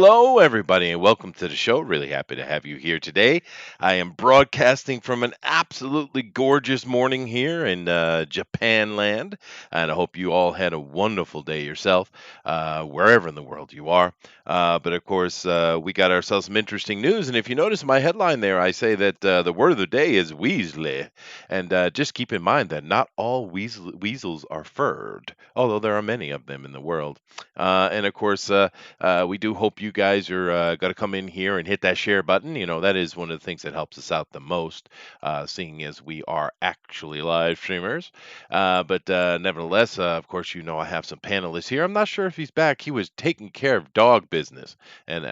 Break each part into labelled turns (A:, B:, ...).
A: Hello, everybody, and welcome to the show. Really happy to have you here today. I am broadcasting from an absolutely gorgeous morning here in Japan land, and I hope you all had a wonderful day yourself, wherever in the world you are. But of course, we got ourselves some interesting news, and if you notice my headline there, I say that the word of the day is Weasley, and just keep in mind that not all weasels are furred, although there are many of them in the world. And of course, we do hope you guys are going to come in here and hit that share button. You know, that is one of the things that helps us out the most, seeing as we are actually live streamers. But nevertheless, of course, you know, I have some panelists here. I'm not sure if he's back. He was taking care of dog business, and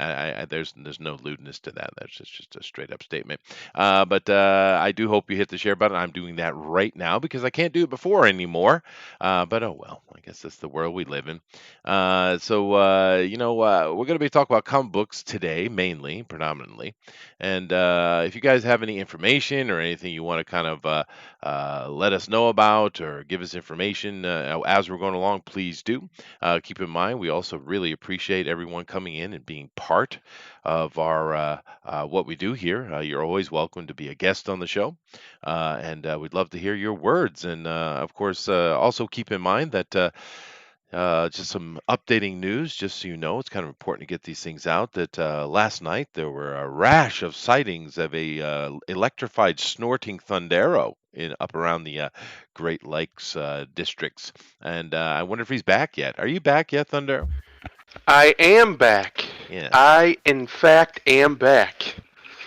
A: there's no lewdness to that. That's just a straight up statement. But I do hope you hit the share button. I'm doing that right now because I can't do it before anymore. But oh well, I guess that's the world we live in. We're going to be talking about comic books today, mainly, predominantly. And if you guys have any information or anything you want to kind of let us know about or give us information as we're going along, please do. Keep in mind, we also really appreciate everyone coming in and being part of our what we do here. You're always welcome to be a guest on the show, and we'd love to hear your words. And of course, also keep in mind that. Just some updating news, just so you know, it's kind of important to get these things out. That last night there were a rash of sightings of a electrified snorting thundero in up around the Great Lakes districts, and I wonder if he's back yet. Are you back yet, Thundero?
B: I am back.
A: Yes.
B: I, in fact, am back.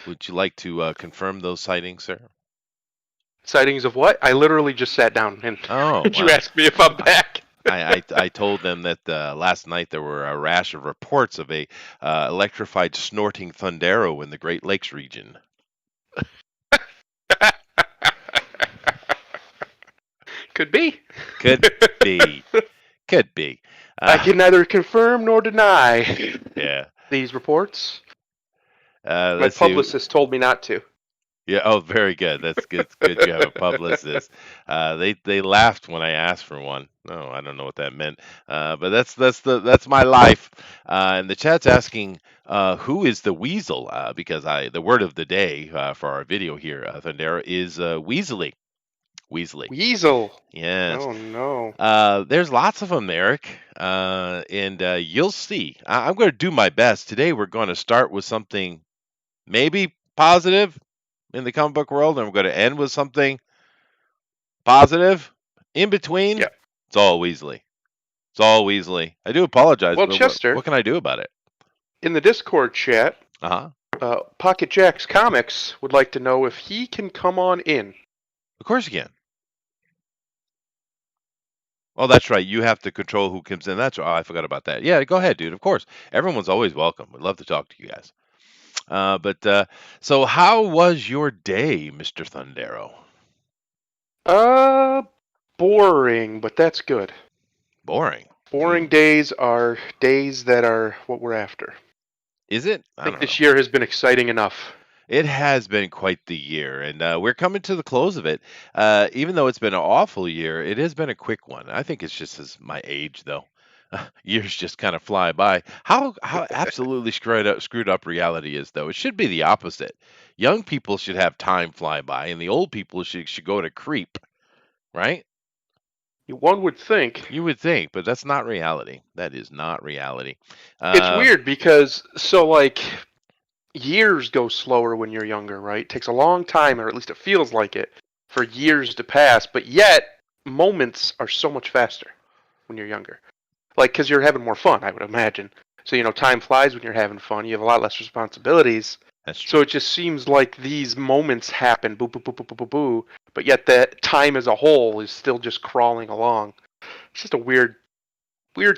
A: Would you like to confirm those sightings, sir?
B: Sightings of what? I literally just sat down and
A: Oh,
B: did you
A: wow.
B: ask me if I'm back?
A: I told them that last night there were a rash of reports of a electrified snorting thundero in the Great Lakes region.
B: Could be.
A: Could be. Could be.
B: I can neither confirm nor deny
A: Yeah.
B: these reports. My
A: Let's see.
B: publicist told me not to.
A: Yeah. Oh, very good. That's good. It's good you have a publicist. They laughed when I asked for one. No, I don't know what that meant. But that's my life. And the chat's asking, who is the weasel? Because the word of the day for our video here, Thundera, is Weaselly. Weasley.
B: Weasel.
A: Yes.
B: Oh no.
A: There's lots of them, Eric, and you'll see. I'm going to do my best. Today, we're going to start with something maybe positive in the comic book world, and we're going to end with something positive. In between,
B: Yeah.
A: it's all Weasley. It's all Weasley. I do apologize,
B: Well,
A: but
B: Chester,
A: what can I do about it?
B: in the Discord chat,
A: Uh huh.
B: Pocket Jacks Comics would like to know if he can come on in.
A: Of course you can. Oh, that's right. You have to control who comes in. That's right. Oh, I forgot about that. Yeah, go ahead, dude. Of course. Everyone's always welcome. We'd love to talk to you guys. So how was your day, Mr. Thundero?
B: Boring, but that's good.
A: Boring.
B: Boring days are days that are what we're after.
A: Is it?
B: I think this year has been exciting enough.
A: It has been quite the year, and we're coming to the close of it. Even though it's been an awful year, it has been a quick one. I think it's just as my age, though. Years just kind of fly by. How absolutely screwed up reality is, though. It should be the opposite. Young people should have time fly by, and the old people should go to creep, right?
B: One would think.
A: You would think, but that's not reality. That is not reality.
B: It's weird because years go slower when you're younger, right? It takes a long time, or at least it feels like it, for years to pass, but yet moments are so much faster when you're younger. Like, because you're having more fun, I would imagine. So, time flies when you're having fun. You have a lot less responsibilities.
A: That's true.
B: So it just seems like these moments happen, boo, boo, boo, boo, boo, boo, boo, but yet that time as a whole is still just crawling along. It's just a weird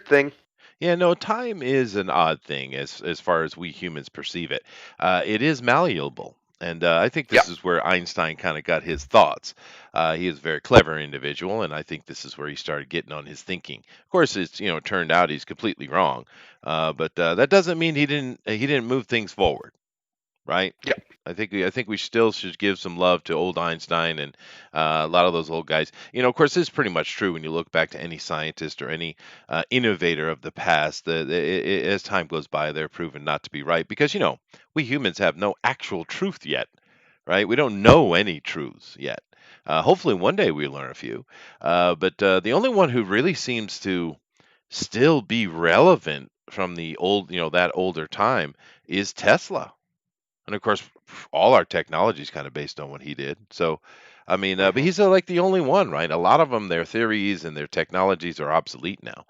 B: thing.
A: Yeah, no, time is an odd thing as far as we humans perceive it. It is malleable, and I think
B: Yeah.
A: this is where Einstein kind of got his thoughts. He is a very clever individual, and I think this is where he started getting on his thinking. Of course, it's turned out he's completely wrong, but that doesn't mean he didn't move things forward, right?
B: Yeah.
A: I think we still should give some love to old Einstein and a lot of those old guys. Of course, this is pretty much true when you look back to any scientist or any innovator of the past. As time goes by, they're proven not to be right because we humans have no actual truth yet, right? We don't know any truths yet. Hopefully, one day we learn a few. But the only one who really seems to still be relevant from the old, that older time is Tesla. And of course, all our technology is kind of based on what he did. So, I mean, but
B: Hmm.
A: he's like the only one, right? A lot of them, their theories and their technologies are obsolete now,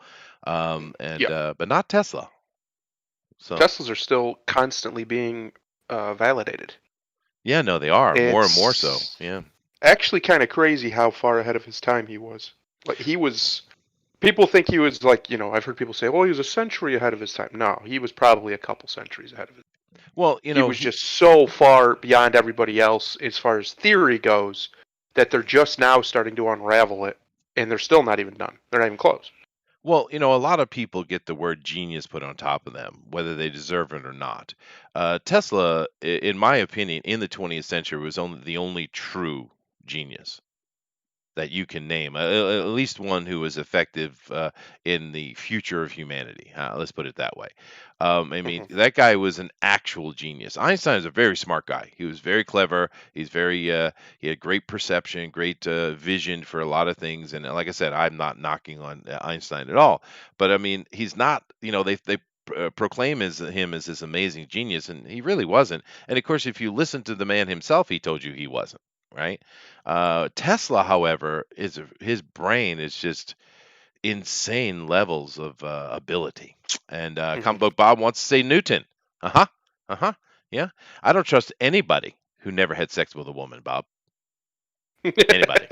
A: and
B: Yeah.
A: but not Tesla. So,
B: Teslas are still constantly being validated.
A: yeah, no, they are more and more so.
B: It's
A: Yeah.
B: actually kind of crazy how far ahead of his time he was. Like he was, people think he was like, I've heard people say, "Oh, he was a century ahead of his time." No, he was probably a couple centuries ahead of it.
A: Well,
B: He was
A: he
B: just so far beyond everybody else as far as theory goes that they're just now starting to unravel it, and they're still not even done. They're not even close.
A: Well, a lot of people get the word genius put on top of them, whether they deserve it or not. Tesla, in my opinion, in the 20th century was only the only true genius that you can name, at least one who was effective in the future of humanity. Let's put it that way. I mean,
B: Hmm.
A: that guy was an actual genius. Einstein is a very smart guy. He was very clever. He had great perception, great vision for a lot of things. And like I said, I'm not knocking on Einstein at all. But I mean, he's not. They proclaim him as this amazing genius, and he really wasn't. And of course, if you listen to the man himself, he told you he wasn't, right? Tesla, however, his brain is just insane levels of ability. And
B: Hmm.
A: comic book Bob wants to say Newton. Uh huh. Uh huh. Yeah. I don't trust anybody who never had sex with a woman, Bob. Anybody.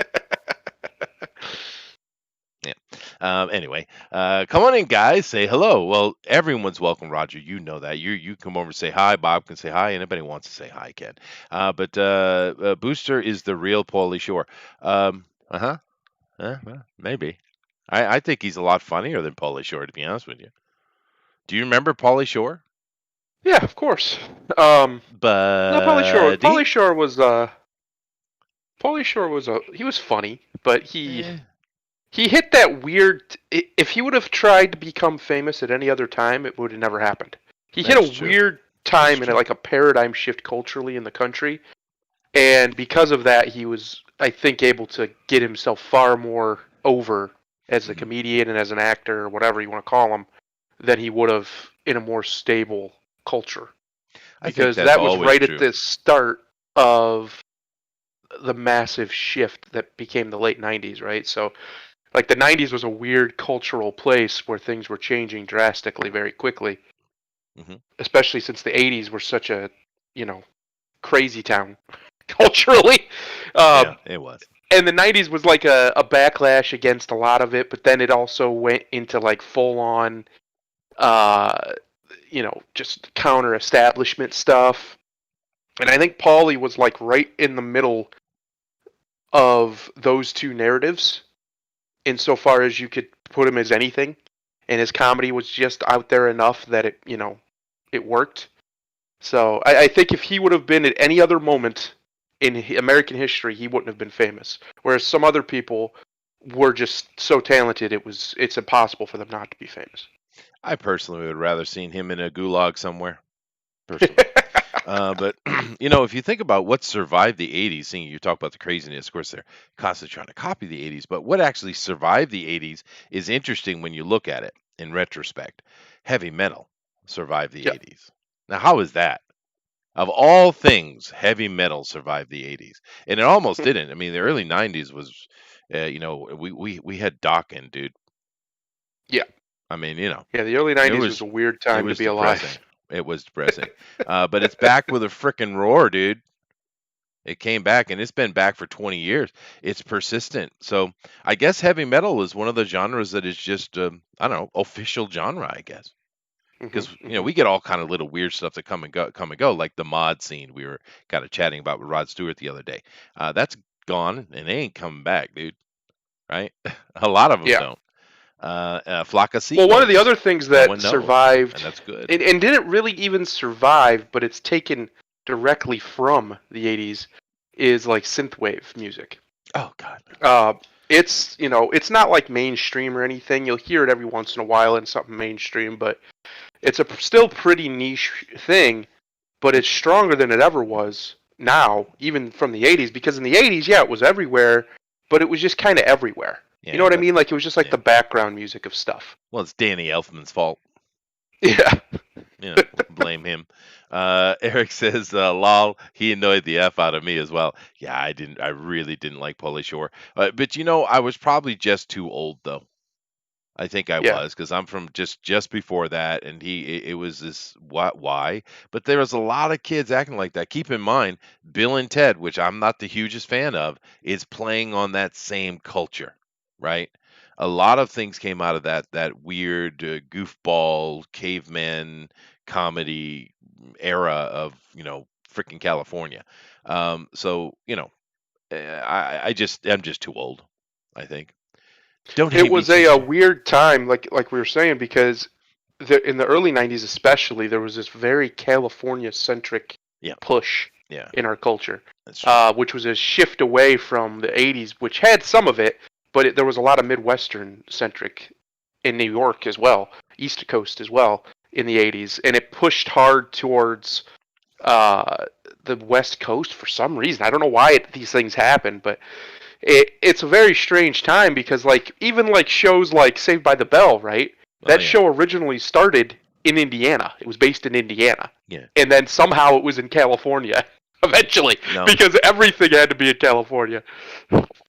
A: Yeah. Anyway, come on in, guys. Say hello. Well, everyone's welcome, Roger. You know that. You come over and say hi. Bob can say hi. Anybody wants to say hi can. But Booster is the real Paulie Shore. Uh huh. Well, maybe. I think he's a lot funnier than Paulie Shore, to be honest with you. Do you remember Paulie Shore?
B: Yeah, of course. Um, no, Pauly Shore.
A: Buddy?
B: Pauly Shore was a. He was funny, but
A: Eh,
B: he hit that weird. If he would have tried to become famous at any other time, it would have never happened. He hit a
A: that's true.
B: weird
A: That's
B: time in
A: true.
B: like a paradigm shift culturally in the country, and because of that, he was, I think, able to get himself far more over as a
A: Hmm.
B: comedian and as an actor or whatever you want to call him than he would have in a more stable culture.
A: I think
B: Because
A: that's
B: that was
A: always
B: right at
A: true.
B: the start of the massive shift that became the late 90s, right? So like the 90s was a weird cultural place where things were changing drastically very quickly,
A: Hmm.
B: especially since the 80s were such a, you know, crazy town culturally.
A: Yeah,
B: Um,
A: it was.
B: and the 90s was like a backlash against a lot of it, but then it also went into like full on, uh, just counter establishment stuff. And I think Paulie was like right in the middle of those two narratives insofar as you could put him as anything, and his comedy was just out there enough that it worked. So I think if he would have been at any other moment in American history, he wouldn't have been famous. Whereas some other people were just so talented, it's impossible for them not to be famous.
A: I personally would rather seen him in a gulag somewhere, personally. But if you think about what survived the '80s, seeing you talk about the craziness, of course they're constantly trying to copy the '80s, but what actually survived the '80s is interesting when you look at it in retrospect. Heavy metal survived the
B: Yeah.
A: '80s. Now, how is that? Of all things, heavy metal survived the '80s, and it almost didn't. I mean, the early '90s was, we had Dawkins, dude.
B: Yeah.
A: I mean,
B: Yeah, the early
A: it
B: 90s was
A: was
B: a weird
A: it
B: time to
A: was
B: be
A: depressing.
B: alive.
A: It was depressing. But it's back with a frickin' roar, dude. It came back and it's been back for 20 years. It's persistent. So I guess heavy metal is one of the genres that is just, I don't know, official genre, I guess.
B: Hmm.
A: Because
B: Hmm.
A: we get all kind of little weird stuff that come and go, like the mod scene we were kind of chatting about with Rod Stewart the other day. That's gone and they ain't coming back, dude. Right? A lot of them
B: Yeah.
A: don't. Flock of
B: Well, one of the
A: seagulls.
B: other things
A: No
B: that
A: one knows, and
B: survived
A: that's good.
B: and didn't really even survive, but it's taken directly from the 80s is like synthwave music.
A: Oh God.
B: Uh, it's it's not like mainstream or anything. You'll hear it every once in a while in something mainstream, but it's a still pretty niche thing. But it's stronger than it ever was now, even from the 80s. Because in the 80s, yeah, it was everywhere, but it was just kind of everywhere. You know
A: Yeah.
B: what I mean? Like it was just like
A: Yeah.
B: the background music of stuff.
A: Well, it's Danny Elfman's fault.
B: Yeah.
A: Blame him. Eric says, "Lol, he annoyed the f out of me as well." Yeah, I didn't. I really didn't like Pauly Shore. But I was probably just too old though. I think I
B: Yeah.
A: was because I'm from just before that, and it was this what why? But there was a lot of kids acting like that. Keep in mind, Bill and Ted, which I'm not the hugest fan of, is playing on that same culture, right? A lot of things came out of that weird goofball caveman comedy era of freaking California. So I'm just too old. I think. Don't
B: It
A: hate me,
B: was a
A: Chester.
B: weird time, like we were saying, because in the early '90s, especially, there was this very California-centric
A: Yeah,
B: push
A: yeah,
B: in our culture,
A: that's true.
B: which was a shift away from the '80s, which had some of it, but there was a lot of Midwestern-centric in New York as well, East Coast as well in the '80s, and it pushed hard towards uh, the West Coast for some reason. I don't know why these things happen, but it's a very strange time because like even like shows like Saved by the Bell, right?
A: Oh
B: That
A: yeah,
B: show originally started in Indiana. It was based in Indiana,
A: yeah.
B: and then somehow it was in California eventually
A: No,
B: because everything had to be in California.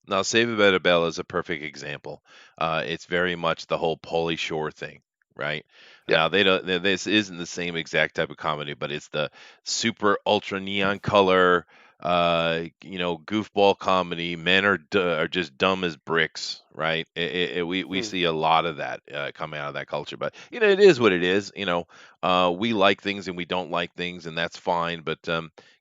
A: now Saved by the Bell is a perfect example. It's very much the whole Pauly Shore thing, right?
B: Yeah.
A: Now they don't. This isn't the same exact type of comedy, but it's the super ultra neon color, goofball comedy. Men are just dumb as bricks, right? We
B: Hmm.
A: see a lot of that coming out of that culture, but it is what it is. We like things and we don't like things, and that's fine. But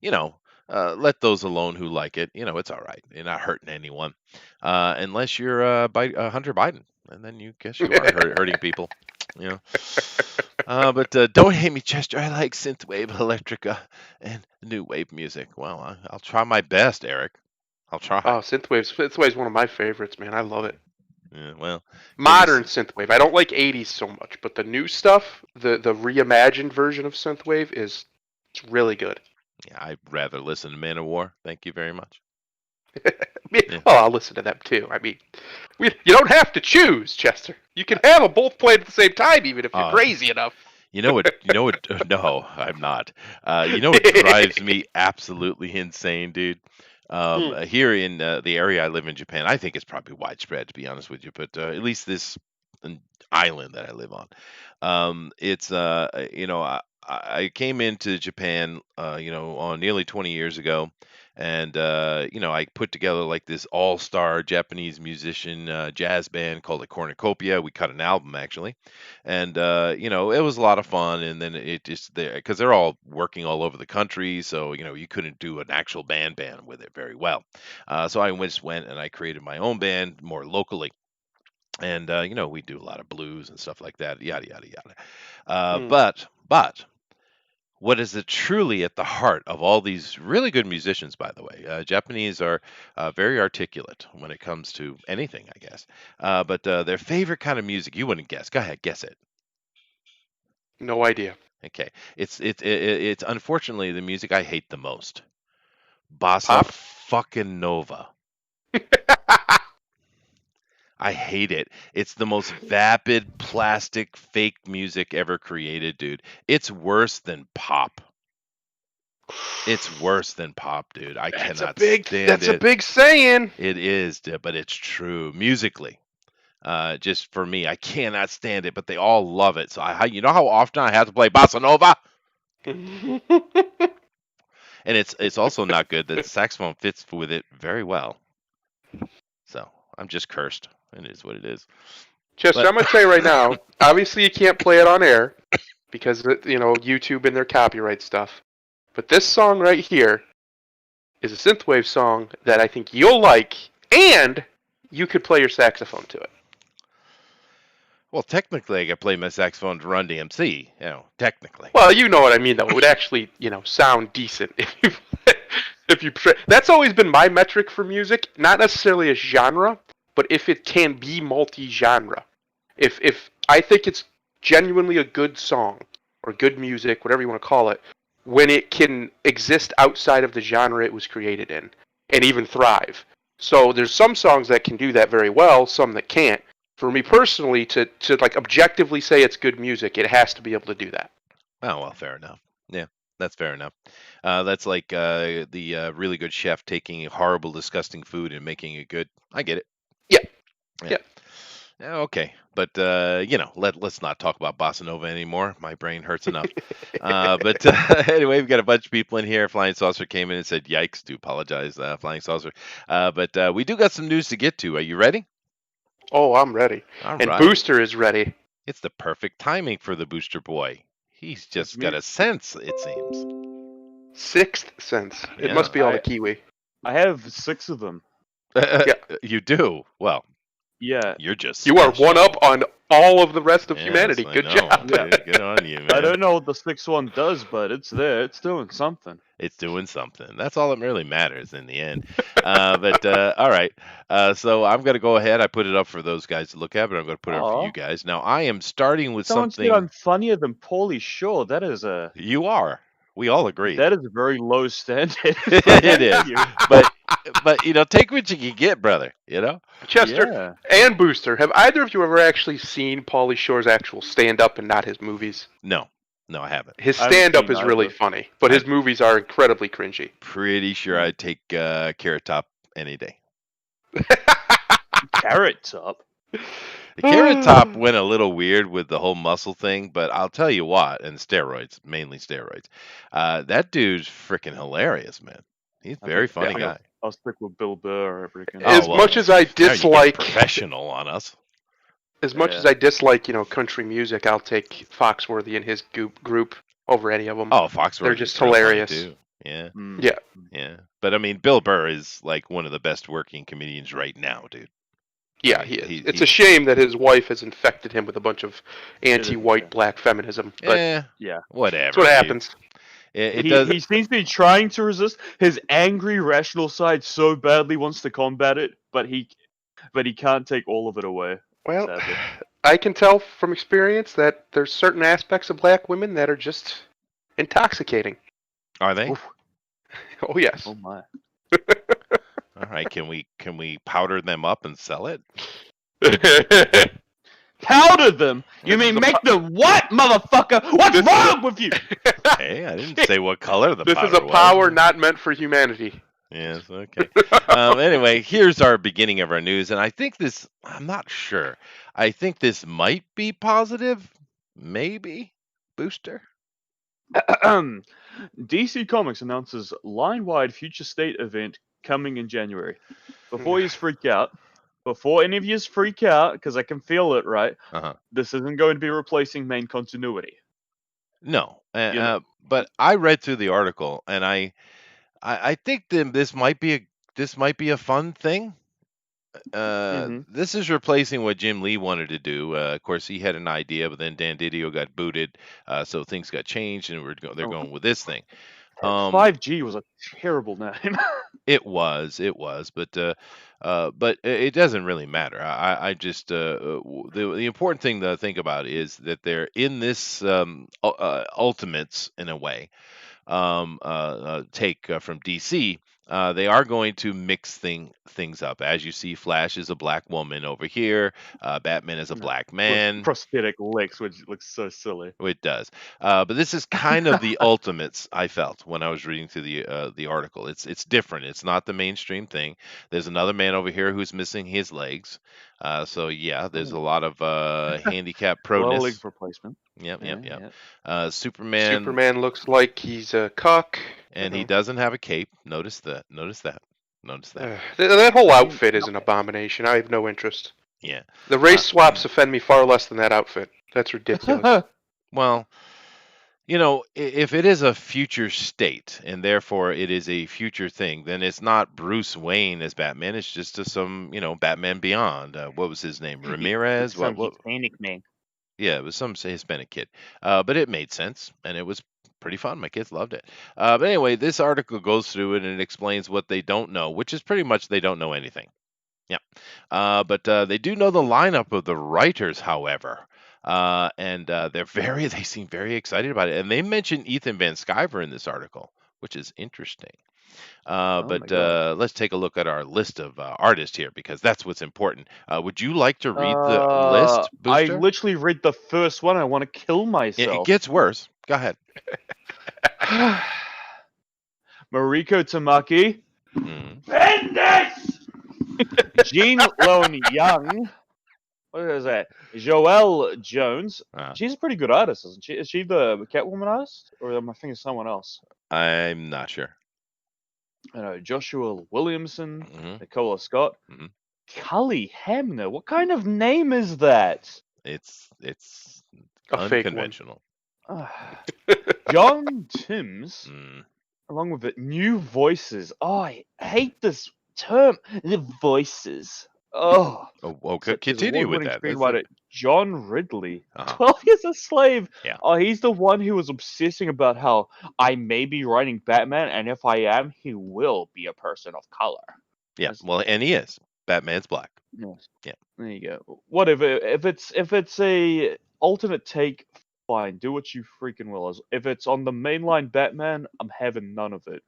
A: you know. Let those alone who like it. It's all right. You're not hurting anyone, unless you're Hunter Biden, and then you guess you are hurting people. You know. But don't hate me, Chester. I like synthwave, electrica, and new wave music. Well, I'll try my best, Eric. I'll try.
B: Oh, synthwave's one of my favorites, man. I love it.
A: Yeah, well, give me.
B: Modern synthwave. I don't like '80s so much, but the new stuff, the reimagined version of synthwave it's really good.
A: Yeah, I'd rather listen to Man of War. Thank you very much. Yeah.
B: Well, I'll listen to them too. I mean, you don't have to choose, Chester. You can have them both played at the same time, even if you're
A: Uh,
B: crazy enough.
A: You know what? You know what? No, I'm not. You know what drives me absolutely insane, dude?
B: Hmm.
A: Here in the area I live in Japan, I think it's probably widespread, to be honest with you, but at least this an island that I live on, it's I came into Japan, on nearly 20 years ago, and I put together like this all-star Japanese musician jazz band called the Cornucopia. We cut an album actually, and it was a lot of fun. And then it just there because they're all working all over the country, so you couldn't do an actual band with it very well. So I just went and I created my own band more locally. And we do a lot of blues and stuff like that, yada yada yada.
B: Hmm.
A: But what is it truly at the heart of all these really good musicians, by the way? Japanese are very articulate when it comes to anything, I guess. But their favorite kind of music, you wouldn't guess. Go ahead, guess it.
B: No idea.
A: Okay, it's unfortunately the music I hate the most. Bossa
B: Pop.
A: fucking Nova. I hate it. It's the most vapid, plastic, fake music ever created, dude. It's worse than pop. It's worse than pop, dude. I cannot stand
B: That's a
A: it.
B: big saying.
A: It is, but it's true. Musically, just for me, I cannot stand it. But they all love it. So you know how often I have to play bossa nova, and it's also not good that the saxophone fits with it very well. So I'm just cursed. It is what it is.
B: Chester,
A: But
B: I'm gonna tell you right now. Obviously, you can't play it on air because YouTube and their copyright stuff. But this song right here is a synthwave song that I think you'll like, and you could play your saxophone to it.
A: Well, technically, I could play my saxophone to Run DMC. Technically.
B: Well, you know what I mean, though. It would actually, sound decent if you. That's always been my metric for music, not necessarily a genre, but if it can be multi-genre. If I think it's genuinely a good song or good music, whatever you want to call it, when it can exist outside of the genre it was created in and even thrive. So there's some songs that can do that very well, some that can't. For me personally, to like objectively say it's good music, it has to be able to do that.
A: Oh, well, fair enough. Yeah, that's fair enough. That's like the really good chef taking horrible, disgusting food and making it good. I get it.
B: Yeah,
A: Yeah.
B: yeah.
A: Yeah, okay, but let's not talk about bossa nova anymore. My brain hurts enough. But anyway, we've got a bunch of people in here. Flying Saucer came in and said, "Yikes!" Do apologize, Flying Saucer. But we do got some news to get to. Are you ready?
B: Oh, I'm ready.
A: All
B: And
A: right.
B: Booster is ready.
A: It's the perfect timing for the Booster Boy. He's
C: It's
A: just got
C: me.
A: a sense, it seems.
B: Sixth sense. It
A: Yeah.
B: must be all the Kiwi.
C: I have 6 of them.
B: Yeah.
A: You do. Well,
C: Yeah.
A: you're just
B: You are one
A: special.
B: up on all of the rest of
A: Yes,
B: humanity.
A: I
B: Good
A: know.
B: job.
A: Good on you, man.
C: I don't know what the 6th one does, but it's there. It's doing something.
A: It's doing something. That's all that really matters in the end. But all right. So I'm going to go ahead. I put it up for those guys to look at, but I'm going to put it up for you
C: Aw.
A: guys. Now, I am starting with
C: Someone said
A: something.
C: I'm funnier than Paulie Shaw. That is a
A: You are. We all agree.
C: that is a very low standard.
A: It is.
C: Thank you.
A: But take what you can get, brother.
B: Chester
C: Yeah.
B: and Booster, have either of you ever actually seen Pauly Shore's actual stand-up and not his movies?
A: No, I haven't.
B: His
C: I haven't
B: stand-up
C: seen
B: is really
C: either.
B: funny, but his movies are incredibly cringy.
A: Pretty sure I'd take Carrot Top any day.
C: Carrot Top.
A: The Carrot Top went a little weird with the whole muscle thing, but I'll tell you what, and steroids, mainly steroids. That dude's freaking hilarious, man. He's a
C: I
A: very
C: think
A: funny
B: Yeah.
A: guy.
C: I'll stick with Bill Burr. I reckon.
A: Oh,
B: As much as I
A: now you get
B: dislike,
A: professional on us.
B: as much as I dislike, country music, I'll take Foxworthy and his group over any of them.
A: Oh, Foxworthy's
B: They're just
A: real funny,
B: hilarious.
A: too. Yeah,
C: Mm.
B: Yeah.
A: yeah. But I mean, Bill Burr is like one of the best working comedians right now, dude.
B: Yeah, he is. It's
A: he-
B: a shame that his wife has infected him with a bunch of anti-white
C: yeah.
B: black feminism, but
C: Yeah.
A: Whatever.
B: that's what
A: dude.
B: happens.
A: It
C: He,
A: does.
C: he seems to be trying to resist. His angry, rational side so badly wants to combat it, but he can't take all of it away.
B: Well,
C: Sadly.
B: I can tell from experience that there's certain aspects of black women that are just intoxicating.
A: Are they?
C: Oof.
B: Oh yes.
C: Oh my.
A: All right. Can we powder them up and sell it?
C: Powder them? You mean make them what, motherfucker? What's
B: This-
C: wrong with you?
A: Hey, I didn't say what color the
B: This
A: powder
B: is a
A: was.
B: power not meant for humanity.
A: Yes, okay. Anyway, here's our beginning of our news, and I think this, I'm not sure. I think this might be positive, maybe. Booster?
C: DC Comics announces line-wide future state event coming in January. Before you freak out, before any of you freak out, because I can feel it, right?
A: Uh-huh.
C: This isn't going to be replacing main continuity.
A: No,
C: know.
A: but I read through the article, and I think this might be a fun thing. This is replacing what Jim Lee wanted to do. Of course, he had an idea, but then Dan Didio got booted, so things got changed, and they're going with this thing.
C: 5G was a terrible name.
A: It was, but it doesn't really matter. I just the important thing to think about is that they're in this Ultimates in a way. Take from DC, they are going to mix things up. As you see, Flash is a black woman over here. Batman is a black man.
C: With prosthetic legs, which looks so silly.
A: It does. But this is kind of the Ultimates. I felt when I was reading through the article. It's different. It's not the mainstream thing. There's another man over here who's missing his legs. So yeah, there's a lot of handicap
C: Well, leg
A: proness.
C: replacement.
A: Yep. Superman.
B: Superman looks like he's a cuck.
A: And he doesn't have a cape. Notice that.
B: That whole outfit is an abomination. I have no interest.
A: Yeah.
B: The race swaps offend me far less than that outfit. That's ridiculous.
A: Well, If it is a future state and therefore it is a future thing, then it's not Bruce Wayne as Batman. It's just some, Batman Beyond. What was his name?
C: It's
A: Ramirez?
C: some
A: What?
C: Hispanic man.
A: Yeah, it was some Hispanic kid. But it made sense and it was pretty fun. My kids loved it. But anyway, this article goes through it and it explains what they don't know, which is pretty much they don't know anything. Yeah. But they do know the lineup of the writers, however. And they seem very excited about it. And they mention Ethan Van Sciver in this article, which is interesting.
C: Oh my god.
A: Let's take a look at our list of artists here because that's what's important. Would you like to read the list,
C: I
A: Booster?
C: literally read the first one. I want to kill
A: It
C: myself.
A: gets worse. Go ahead.
C: Mariko Tamaki.
A: Mm.
C: Bendis! Jean Lone Young. What is that? Joelle Jones. She's a pretty good artist, isn't she? Is she the Catwoman artist? Or am I thinking of someone else?
A: I'm not sure.
C: Joshua Williamson.
A: Mhm.
C: Nicola Scott.
A: Mhm.
C: Cully Hamner. What kind of name is that?
A: It's
B: A fake one.
A: unconventional.
C: John Timms.
A: Mm.
C: Along with it, new voices. Oh, I hate this term. The voices. Oh.
A: Continue with that.
C: Screenwriter John Ridley.
A: Uh-huh.
C: 12 Years a Slave.
A: Yeah.
C: Oh, he's the one who was obsessing about how I may be writing Batman, and if I am, he will be a person of color.
A: Yeah. Well, and he is. Batman's black.
C: Yes.
A: Yeah.
C: There you go. Whatever. If it's a alternate take, fine. Do what you freaking will. If it's on the mainline Batman, I'm having none of it.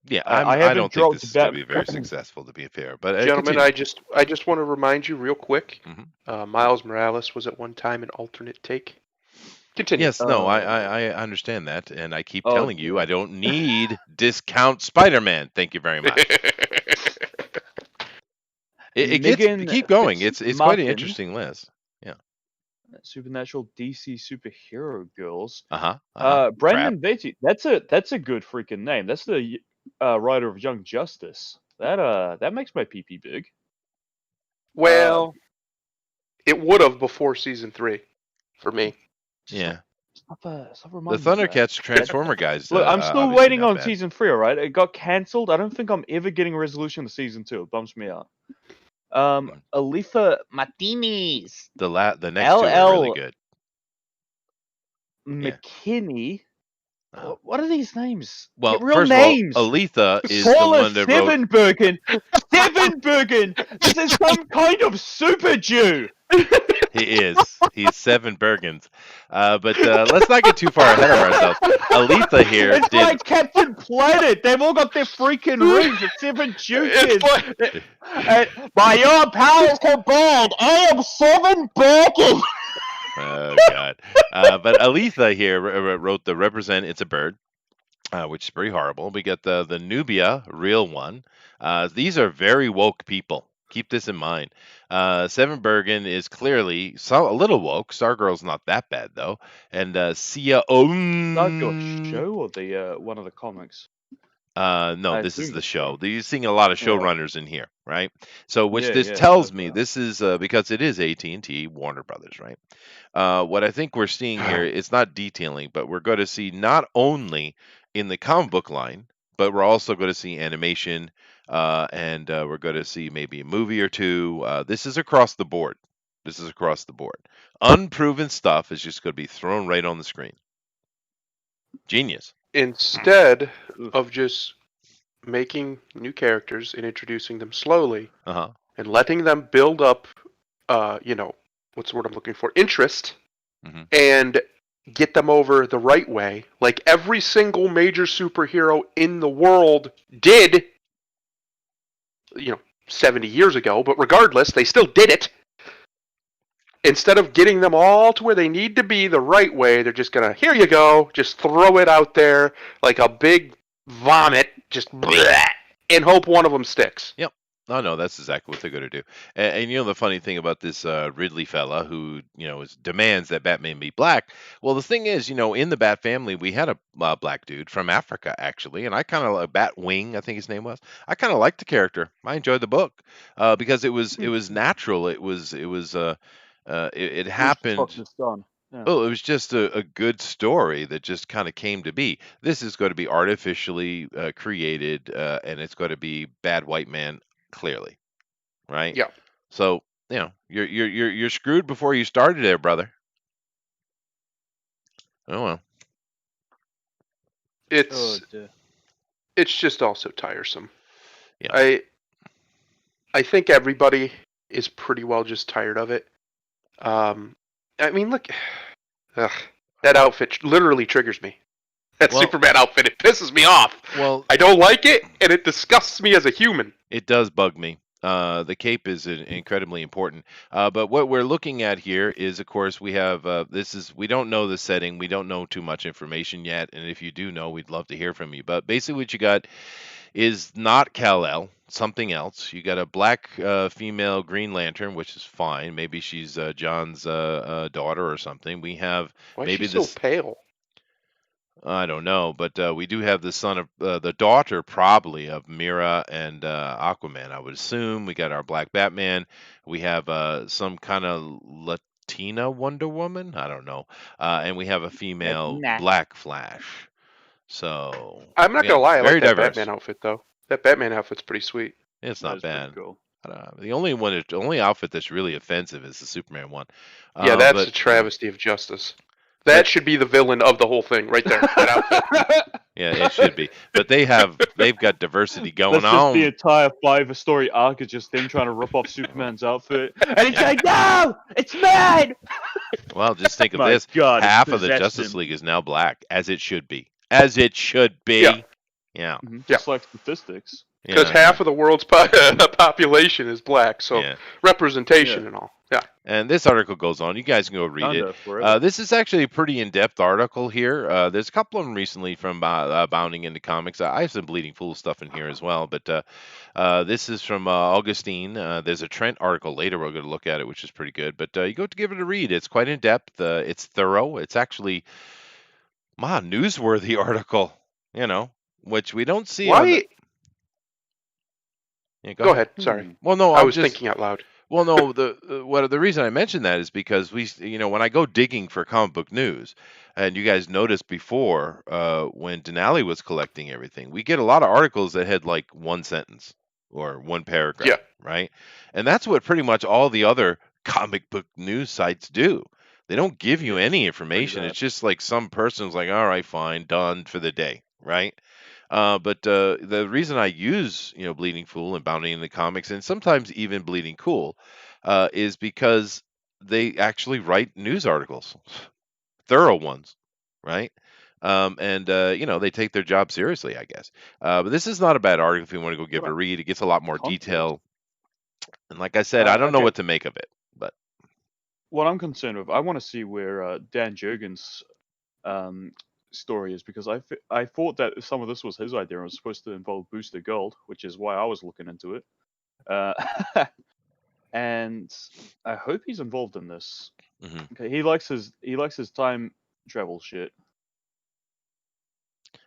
A: Yeah,
C: I
A: I don't think this is going to be very successful, to be fair. But
B: Gentlemen,
A: continue.
B: I just want to remind you real quick.
A: Mhm.
B: Miles Morales was at one time an alternate take. Continue.
A: Yes, no, I understand that, and I keep
C: Oh,
A: telling you
C: dear.
A: I don't need discount Spider-Man. Thank you very much. Keep going. It's quite an interesting list. Yeah.
C: Supernatural DC superhero girls.
A: Uh-huh.
C: Brandon Beatty. That's a good freaking name. That's the writer of Young Justice. That makes my PP big.
B: Well, it would have before season 3, for me.
A: Yeah.
C: Stop
A: The
C: reminding me of that.
A: Thundercats Transformer guys.
C: Look, I'm still
A: obviously
C: waiting
A: not
C: on
A: bad.
C: season 3. All right, it got cancelled. I don't think I'm ever getting a resolution to season 2. It bumps me out. Alifa Martinez.
A: The next two are really good.
C: McKinney. What are these names?
A: Well,
C: real
A: first
C: names.
A: of all, Aletha is
C: Paula
A: the one that wrote.
C: Sevenbergen. This is some kind of super Jew.
A: He is. He's Seven Bergens. But let's not get too far ahead of ourselves. Aletha here
C: It's like Captain Planet. They've all got their freaking rings. It's Seven Jew kids. By your powers combined, I am Seven Bergen.
A: Oh, God. But Aletha here wrote the Represent It's a Bird, which is pretty horrible. We got the Nubia, Real One. These are very woke people. Keep this in mind. Seven Bergen is clearly a little woke. Stargirl's not that bad, though. And Sia
C: Stargirl show or the one of the comics?
A: No, this is the show. You're seeing a lot of showrunners in here, right? So, this tells me this is because it is AT&T, Warner Brothers, right? What I think we're seeing here, it's not detailing, but we're going to see not only in the comic book line, but we're also going to see animation, and we're going to see maybe a movie or two. This is across the board. Unproven stuff is just going to be thrown right on the screen. Genius.
B: Instead of just making new characters and introducing them slowly, and letting them build up, what's the word I'm looking for? Interest, and get them over the right way, like every single major superhero in the world did, 70 years ago, but regardless, they still did it. Instead of getting them all to where they need to be the right way, they're just going to, here you go, just throw it out there like a big vomit, just bleh, and hope one of them sticks.
A: Yep. No, that's exactly what they're going to do. And the funny thing about this Ridley fella who, demands that Batman be black. Well, the thing is, in the Bat family, we had a black dude from Africa, actually. And I kind of like Batwing, I think his name was. I kind of liked the character. I enjoyed the book because it was natural. It happened. Well, it was just a good story that just kind of came to be. This is going to be artificially created, and it's going to be bad white man, clearly, right?
B: Yeah.
A: So you're screwed before you started there, brother. Oh well.
B: It's it's just also tiresome.
A: Yeah.
B: I think everybody is pretty well just tired of it. I mean, look, ugh, that outfit literally triggers me. That
A: Well,
B: Superman outfit, it pisses me off.
A: well,
B: I don't like it, and it disgusts me as a human.
A: it does bug me. The cape is incredibly important. But what we're looking at here is, of course, we have we don't know the setting, we don't know too much information yet, and if you do know, we'd love to hear from you. But basically, what you got is not Kal-El, something else. You got a black female Green Lantern, which is fine. Maybe she's John's daughter or something. We have
B: Why is
A: maybe
B: she so pale?
A: I don't know, but we do have the son of the daughter, probably of Mira and Aquaman. I would assume we got our Black Batman. We have some kind of Latina Wonder Woman. I don't know, and we have a female Black Flash. So
B: I'm not
A: yeah,
B: gonna lie, I like
A: very
B: that
A: diverse.
B: Batman outfit though. That Batman outfit's pretty sweet.
A: It's
C: That
A: not
C: is pretty
A: bad.
C: cool.
A: The only outfit that's really offensive is the Superman one.
B: Yeah, that's
A: But
B: a travesty of justice. That should be the villain of the whole thing, right there. That outfit.
A: yeah, it should be. But they've got diversity going
C: That's just the
A: on.
C: entire 5-story arc is just them trying to rip off Superman's outfit, and he's like, "No, it's mine."
A: Well, just think of
C: My
A: this:
C: God, it's
A: half of the
C: possessed
A: Justice
C: him.
A: League is now black, as it should be. As it should be.
B: Yeah.
A: Yeah.
C: Just like statistics.
B: Because half of the world's population is black, so representation and all. Yeah.
A: And this article goes on. You guys can go read it. This is actually a pretty in-depth article here. There's a couple of them recently from Bounding into Comics. I have some Bleeding Fool stuff in here as well, but this is from Augustine. There's a Trent article later. We're going to look at it, which is pretty good. But you go to give it a read. It's quite in-depth. It's thorough. It's actually newsworthy article, which we don't see.
B: Why?
A: Go
B: ahead. Sorry.
A: Well, no,
B: I was thinking out loud.
A: Well, no, the reason I mentioned that is because when I go digging for comic book news, and you guys noticed before when Denali was collecting everything, we get a lot of articles that had like one sentence or one paragraph, right? And that's what pretty much all the other comic book news sites do. They don't give you any information. It's just like some person's like, all right, fine, done for the day, right? But the reason I use Bleeding Fool and Bounding in the Comics and sometimes even Bleeding Cool is because they actually write news articles, thorough ones, right? And they take their job seriously, I guess. But this is not a bad article if you want to go give it a read. It gets a lot more detail. And like I said, I don't know what to make of it, but
C: what I'm concerned with, I want to see where Dan Jurgens' story is, because I thought that some of this was his idea and was supposed to involve Booster Gold, which is why I was looking into it. And I hope he's involved in this. Okay, he likes his time travel shit.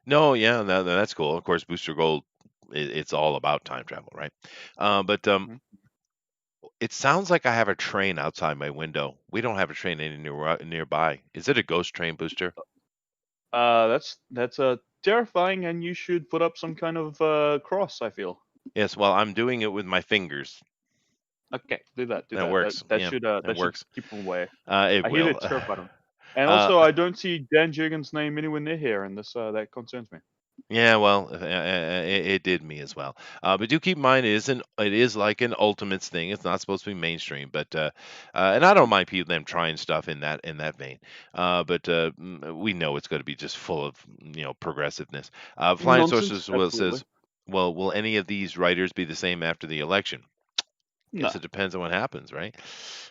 A: No, yeah, that's cool. Of course, Booster Gold, it's all about time travel, right? But it sounds like I have a train outside my window. We don't have a train nearby. Is it a ghost train, Booster?
C: That's terrifying, and you should put up some kind of cross, I feel.
A: Yes, well, I'm doing it with my fingers.
C: Okay, do that.
A: That works.
C: That
A: yeah,
C: should
A: works.
C: keep him away.
A: I
C: hear it terrified him. And also, I don't see Dan Jurgens' name anywhere near here, and this that concerns me.
A: Yeah, well, it did me as well. But do keep in mind, it is like an Ultimates thing. It's not supposed to be mainstream, but and I don't mind them trying stuff in that vein. But we know it's going to be just full of progressiveness. Flying Sources says, well, will any of these writers be the same after the election? Guess it depends on what happens, right?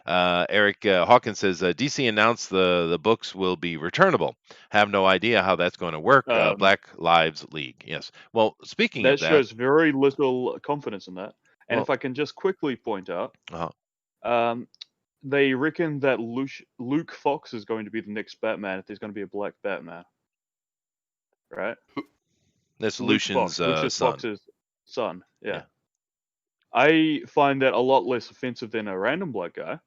A: Eric Hawkins says DC announced the books will be returnable. Have no idea how that's going to work. Black Lives League. Yes. Well, speaking of that,
C: shows very little confidence in that. And if I can just quickly point out, they reckon that Luke Fox is going to be the next Batman if there's going to be a black Batman. Right?
A: That's Lucius son.
C: Fox's son. Yeah. I find that a lot less offensive than a random black guy.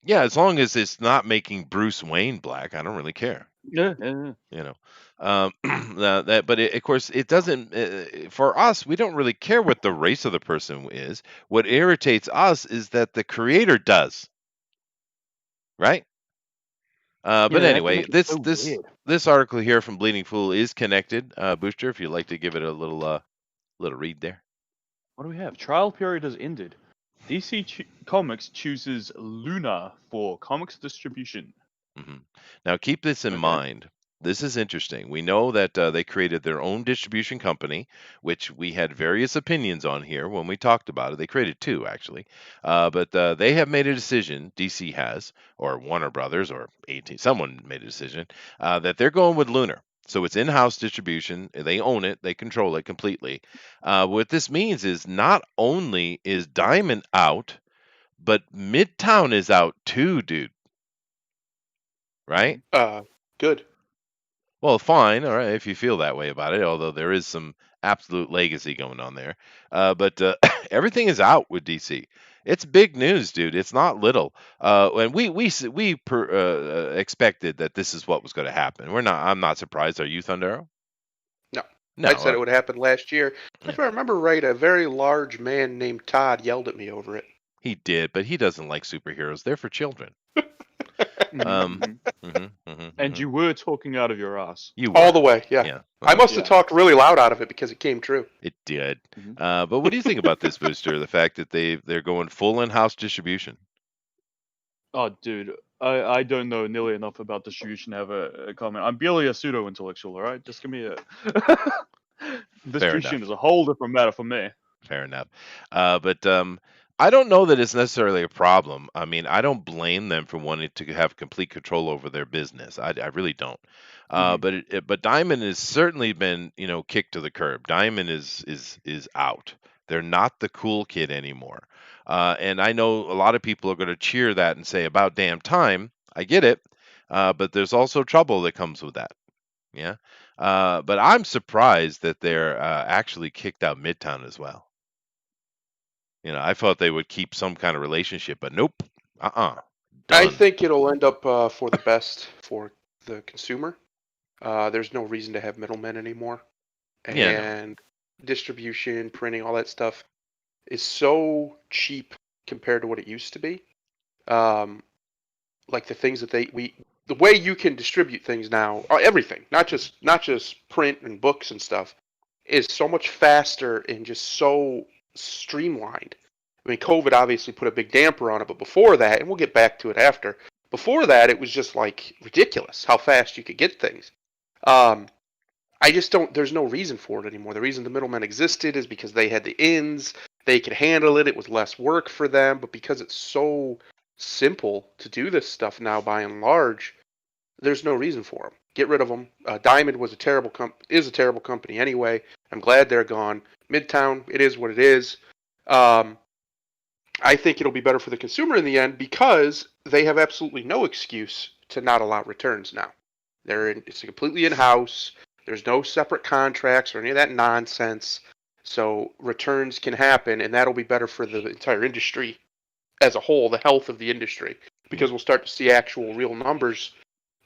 A: Yeah, as long as it's not making Bruce Wayne black, I don't really care.
C: Yeah.
A: You know, but of course, it doesn't. For us, we don't really care what the race of the person is. What irritates us is that the creator does, right?
C: Yeah,
A: But
C: they have to
A: anyway,
C: make it
A: this
C: so
A: this
C: weird.
A: this article here from Bleeding Fool is connected. Booster, if you'd like to give it a little read there.
C: What do we have? Trial period has ended. DC Comics chooses Luna for comics distribution.
A: hmm Now, keep this in
C: Okay.
A: mind. This is interesting. We know that they created their own distribution company, which we had various opinions on here when we talked about it. They created two, actually. But they have made a decision, DC has, or Warner Brothers, or 18, someone made a decision, that they're going with Lunar. So it's in house distribution. They own it, they control it completely. What this means is not only is Diamond out, but Midtown is out too, dude, right?
C: Mhm.
B: Good.
A: Well, fine, all right, if you feel that way about it, although there is some absolute legacy going on there. But everything is out with DC. It's big news, dude. It's not little. And expected that this is what was going to happen. We're not. I'm not surprised. Are you, Thundero?
B: No.
A: No.
B: I said it would happen last year.
A: Yeah,
B: If I remember right, a very large man named Todd yelled at me over it.
A: he did, but he doesn't like superheroes. They're for children. Um.
C: Mhm. And
A: Mhm.
C: you were talking out of your ass.
A: You
B: All
A: were.
B: the way, yeah.
A: Yeah.
B: I must have
C: Yeah.
B: talked really loud out of it because it came true.
A: It did.
C: Mhm.
A: But what do you think about this, Booster? The fact that they're going full in-house distribution.
C: Oh, dude, I don't know nearly enough about distribution to have a comment. I'm barely a pseudo intellectual, all right? Just give me a.
A: Fair
C: Distribution
A: enough.
C: is a whole different matter for me.
A: Fair enough. But I don't know that it's necessarily a problem. I mean, I don't blame them for wanting to have complete control over their business. I really don't.
C: Mhm.
A: But Diamond has certainly been, kicked to the curb. Diamond is out. They're not the cool kid anymore. And I know a lot of people are going to cheer that and say, "About damn time." I get it. But there's also trouble that comes with that. Yeah. But I'm surprised that they're actually kicked out Midtown as well. I thought they would keep some kind of relationship, but nope.
B: I
A: Done.
B: think it'll end up for the best for the consumer. There's no reason to have middlemen anymore.
A: Yeah, no.
B: And distribution, printing, all that stuff is so cheap compared to what it used to be. Um, like the things that the way you can distribute things now, everything, not just print and books and stuff, is so much faster and just so streamlined. I mean, COVID obviously put a big damper on it, but before that, and we'll get back to it after. Before that, it was just like ridiculous how fast you could get things. Um, I just don't. There's no reason for it anymore. The reason the middlemen existed is because they had the ins. They could handle it. It was less work for them. But because it's so simple to do this stuff now, by and large, there's no reason for them. Get rid of them. Diamond was a terrible is a terrible company anyway. I'm glad they're gone. Midtown, it is what it is. Um, I think it'll be better for the consumer in the end because they have absolutely no excuse to not allow returns now. It's completely in house. There's no separate contracts or any of that nonsense. So returns can happen, and that'll be better for the entire industry as a whole, the health of the industry,
A: Yeah.
B: because we'll start to see actual real numbers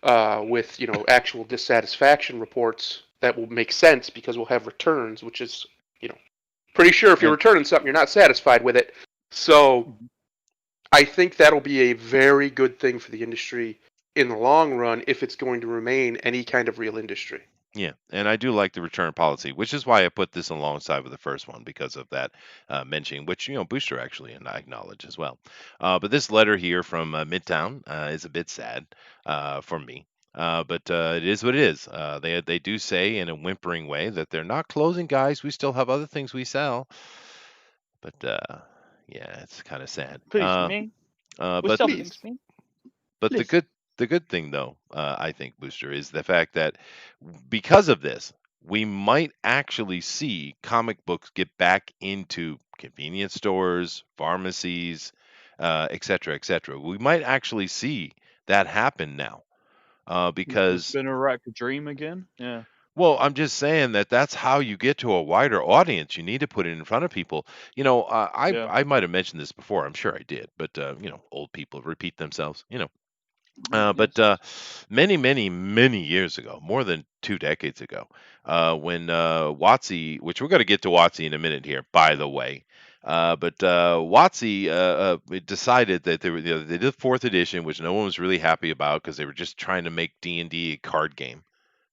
B: with actual dissatisfaction reports that will make sense because we'll have returns, which is pretty sure if you're
C: And
B: returning something, you're not satisfied with it. So
C: Mhm.
B: I think that'll be a very good thing for the industry in the long run if it's going to remain any kind of real industry.
A: Yeah, and I do like the return policy, which is why I put this alongside with the first one because of that mentioning, which Booster actually and I acknowledge as well. But this letter here from Midtown is a bit sad for me. But it is what it is. They do say in a whimpering way that they're not closing, guys. We still have other things we sell. But yeah, it's kind of sad.
C: Please, me. We
A: But
C: sell
B: Please.
C: things, me.
A: but
C: Please.
A: the good thing though, I think, Booster, is the fact that because of this, we might actually see comic books get back into convenience stores, pharmacies, et cetera, et cetera. We might actually see that happen now
C: The
A: because
C: spinner rack dream again. Yeah.
A: Well, I'm just saying that that's how you get to a wider audience. You need to put it in front of people.
C: Yeah.
A: I might have mentioned this before. I'm sure I did, but old people repeat themselves. But
C: Yes, yes.
A: many, many, many years ago, more than 2 decades ago, when WotC, which we're going to get to WotC in a minute here, by the way. But WotC decided that they did fourth edition, which no one was really happy about because they were just trying to make D&D a card game.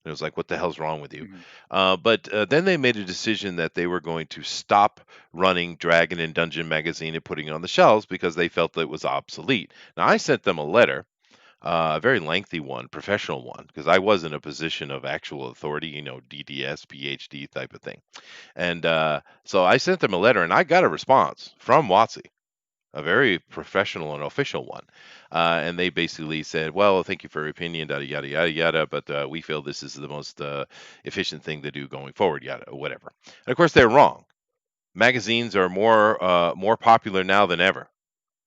A: It was like, what the hell's wrong with you?
C: Mhm.
A: But then they made a decision that they were going to stop running Dragon and Dungeon magazine and putting it on the shelves because they felt that it was obsolete. Now, I sent them a letter, a very lengthy one, professional one, because I was in a position of actual authority, DDS, PhD type of thing. And so I sent them a letter and I got a response from WotC, a very professional and official one. And they basically said, well, thank you for your opinion, yada, yada, yada, yada, but we feel this is the most efficient thing to do going forward, yada, whatever. And of course, they're wrong. Magazines are more popular now than ever,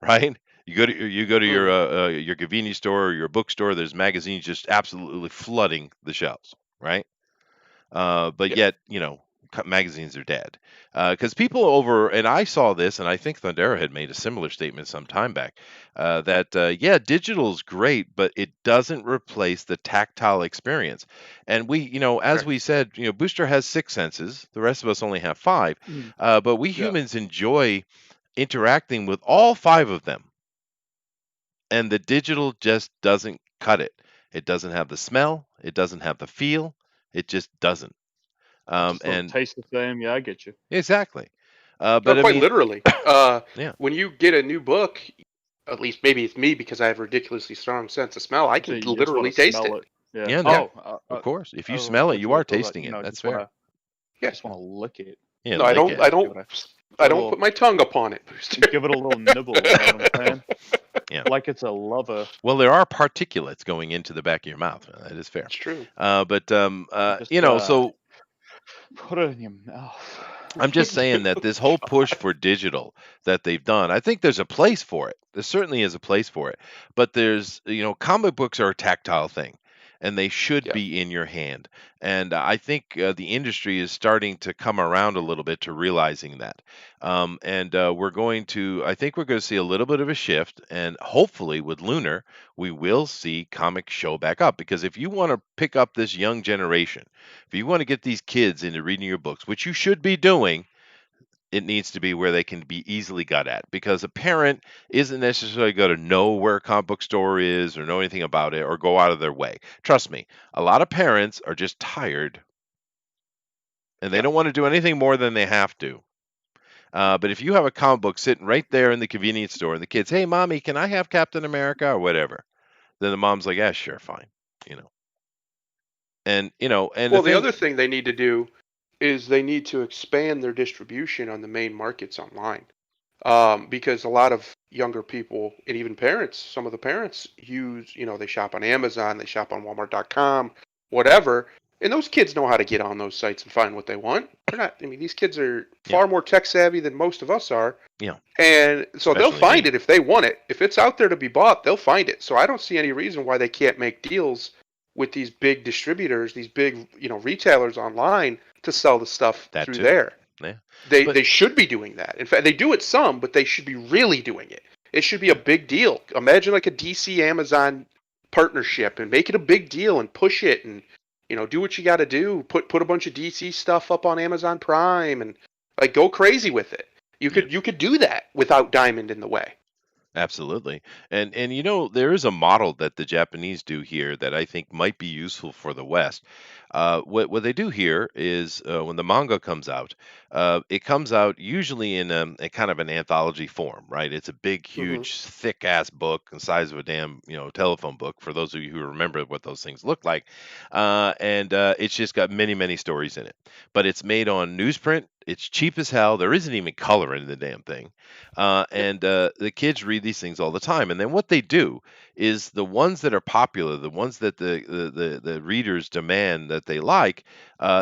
A: right? You go to
B: Mm,
A: your convenience store or your bookstore. There's magazines just absolutely flooding the shelves, right? But
B: yeah.
A: yet, magazines are dead because people over, and I saw this, and I think Thundera had made a similar statement some time back that yeah, digital is great, but it doesn't replace the tactile experience. And we, as
B: Right.
A: we said, Booster has six senses. The rest of us only have five,
C: Mhm.
A: but we
C: Yeah.
A: humans enjoy interacting with all five of them, and the digital just doesn't cut it. It doesn't have the smell. It doesn't have the feel. It just doesn't.
C: Just doesn't
A: And
C: taste the same. Yeah, I get you.
A: exactly.
B: Or
A: But I
B: quite
A: mean,
B: literally,
A: yeah,
B: when you get a new book, at least maybe it's me because I have ridiculously strong sense of smell. I
C: So
B: can
C: you just want
B: literally
C: to
B: taste
C: smell
B: it.
C: it. Yeah.
A: yeah,
B: Yeah.
A: no, of course. If you
C: I
A: smell it,
C: thought
A: you
C: you were
A: are
C: talking about,
A: tasting it. That's
C: just want
A: fair.
C: to
B: Yeah.
C: just want to lick it.
A: Yeah,
B: No, I
A: lick
B: don't.
A: it.
B: I
C: Give
B: don't.
C: it a
B: I
C: give it a
B: don't put
C: little
B: my tongue upon it, Booster.
C: give it a little nibble. You know what I'm saying?
A: Yeah.
C: Like it's a lover.
A: Well, there are particulates going into the back of your mouth. That is fair.
B: It's true.
A: But
C: Just
A: so
C: put it in your mouth.
A: I'm just saying that this whole push for digital that they've done, I think there's a place for it. There certainly is a place for it. But comic books are a tactile thing and they should
B: Yeah.
A: be in your hand. And I think the industry is starting to come around a little bit to realizing that. And I think we're going to see a little bit of a shift. And hopefully with Lunar, we will see comics show back up. Because if you want to pick up this young generation, if you want to get these kids into reading your books, which you should be doing, it needs to be where they can be easily got at because a parent isn't necessarily going to know where a comic book store is or know anything about it or go out of their way. Trust me, a lot of parents are just tired and they
B: Yeah.
A: don't want to do anything more than they have to. But if you have a comic book sitting right there in the convenience store and the kids, hey, mommy, can I have Captain America or whatever? Then the mom's like, yeah, sure, fine. You know, and the
B: Well, the
A: thing,
B: other thing they need to do is they need to expand their distribution on the main markets online. Because a lot of younger people and even parents, some of the parents use, they shop on Amazon, they shop on Walmart.com, whatever, and those kids know how to get on those sites and find what they want. They're not. I mean, these kids are
A: yeah,
B: far more tech savvy than most of us are,
A: yeah,
B: and so they'll
A: especially
B: find
A: me.
B: it if they want it. If it's out there to be bought, they'll find it. So I don't see any reason why they can't make deals with these big distributors, these big, retailers online to sell the stuff
A: That
B: through
A: too.
B: there.
A: Yeah.
B: They
A: But
B: they should be doing that. In fact, they do it some, but they should be really doing it. It should be a big deal. Imagine like a DC Amazon partnership and make it a big deal and push it and do what you got to do. Put a bunch of DC stuff up on Amazon Prime and like go crazy with it. You
A: yeah.
B: could do that without Diamond in the way.
A: Absolutely. And there is a model that the Japanese do here that I think might be useful for the West. What they do here is when the manga comes out, it comes out usually in a kind of an anthology form, right? It's a big,
B: Hmm.
A: huge, thick ass book, the size of a damn telephone book. For those of you who remember what those things look like, and it's just got many, many stories in it. But it's made on newsprint. It's cheap as hell. There isn't even color in the damn thing,
B: Yep.
A: and the kids read these things all the time. And then what they do is the ones that are popular, the ones that the readers demand that they like,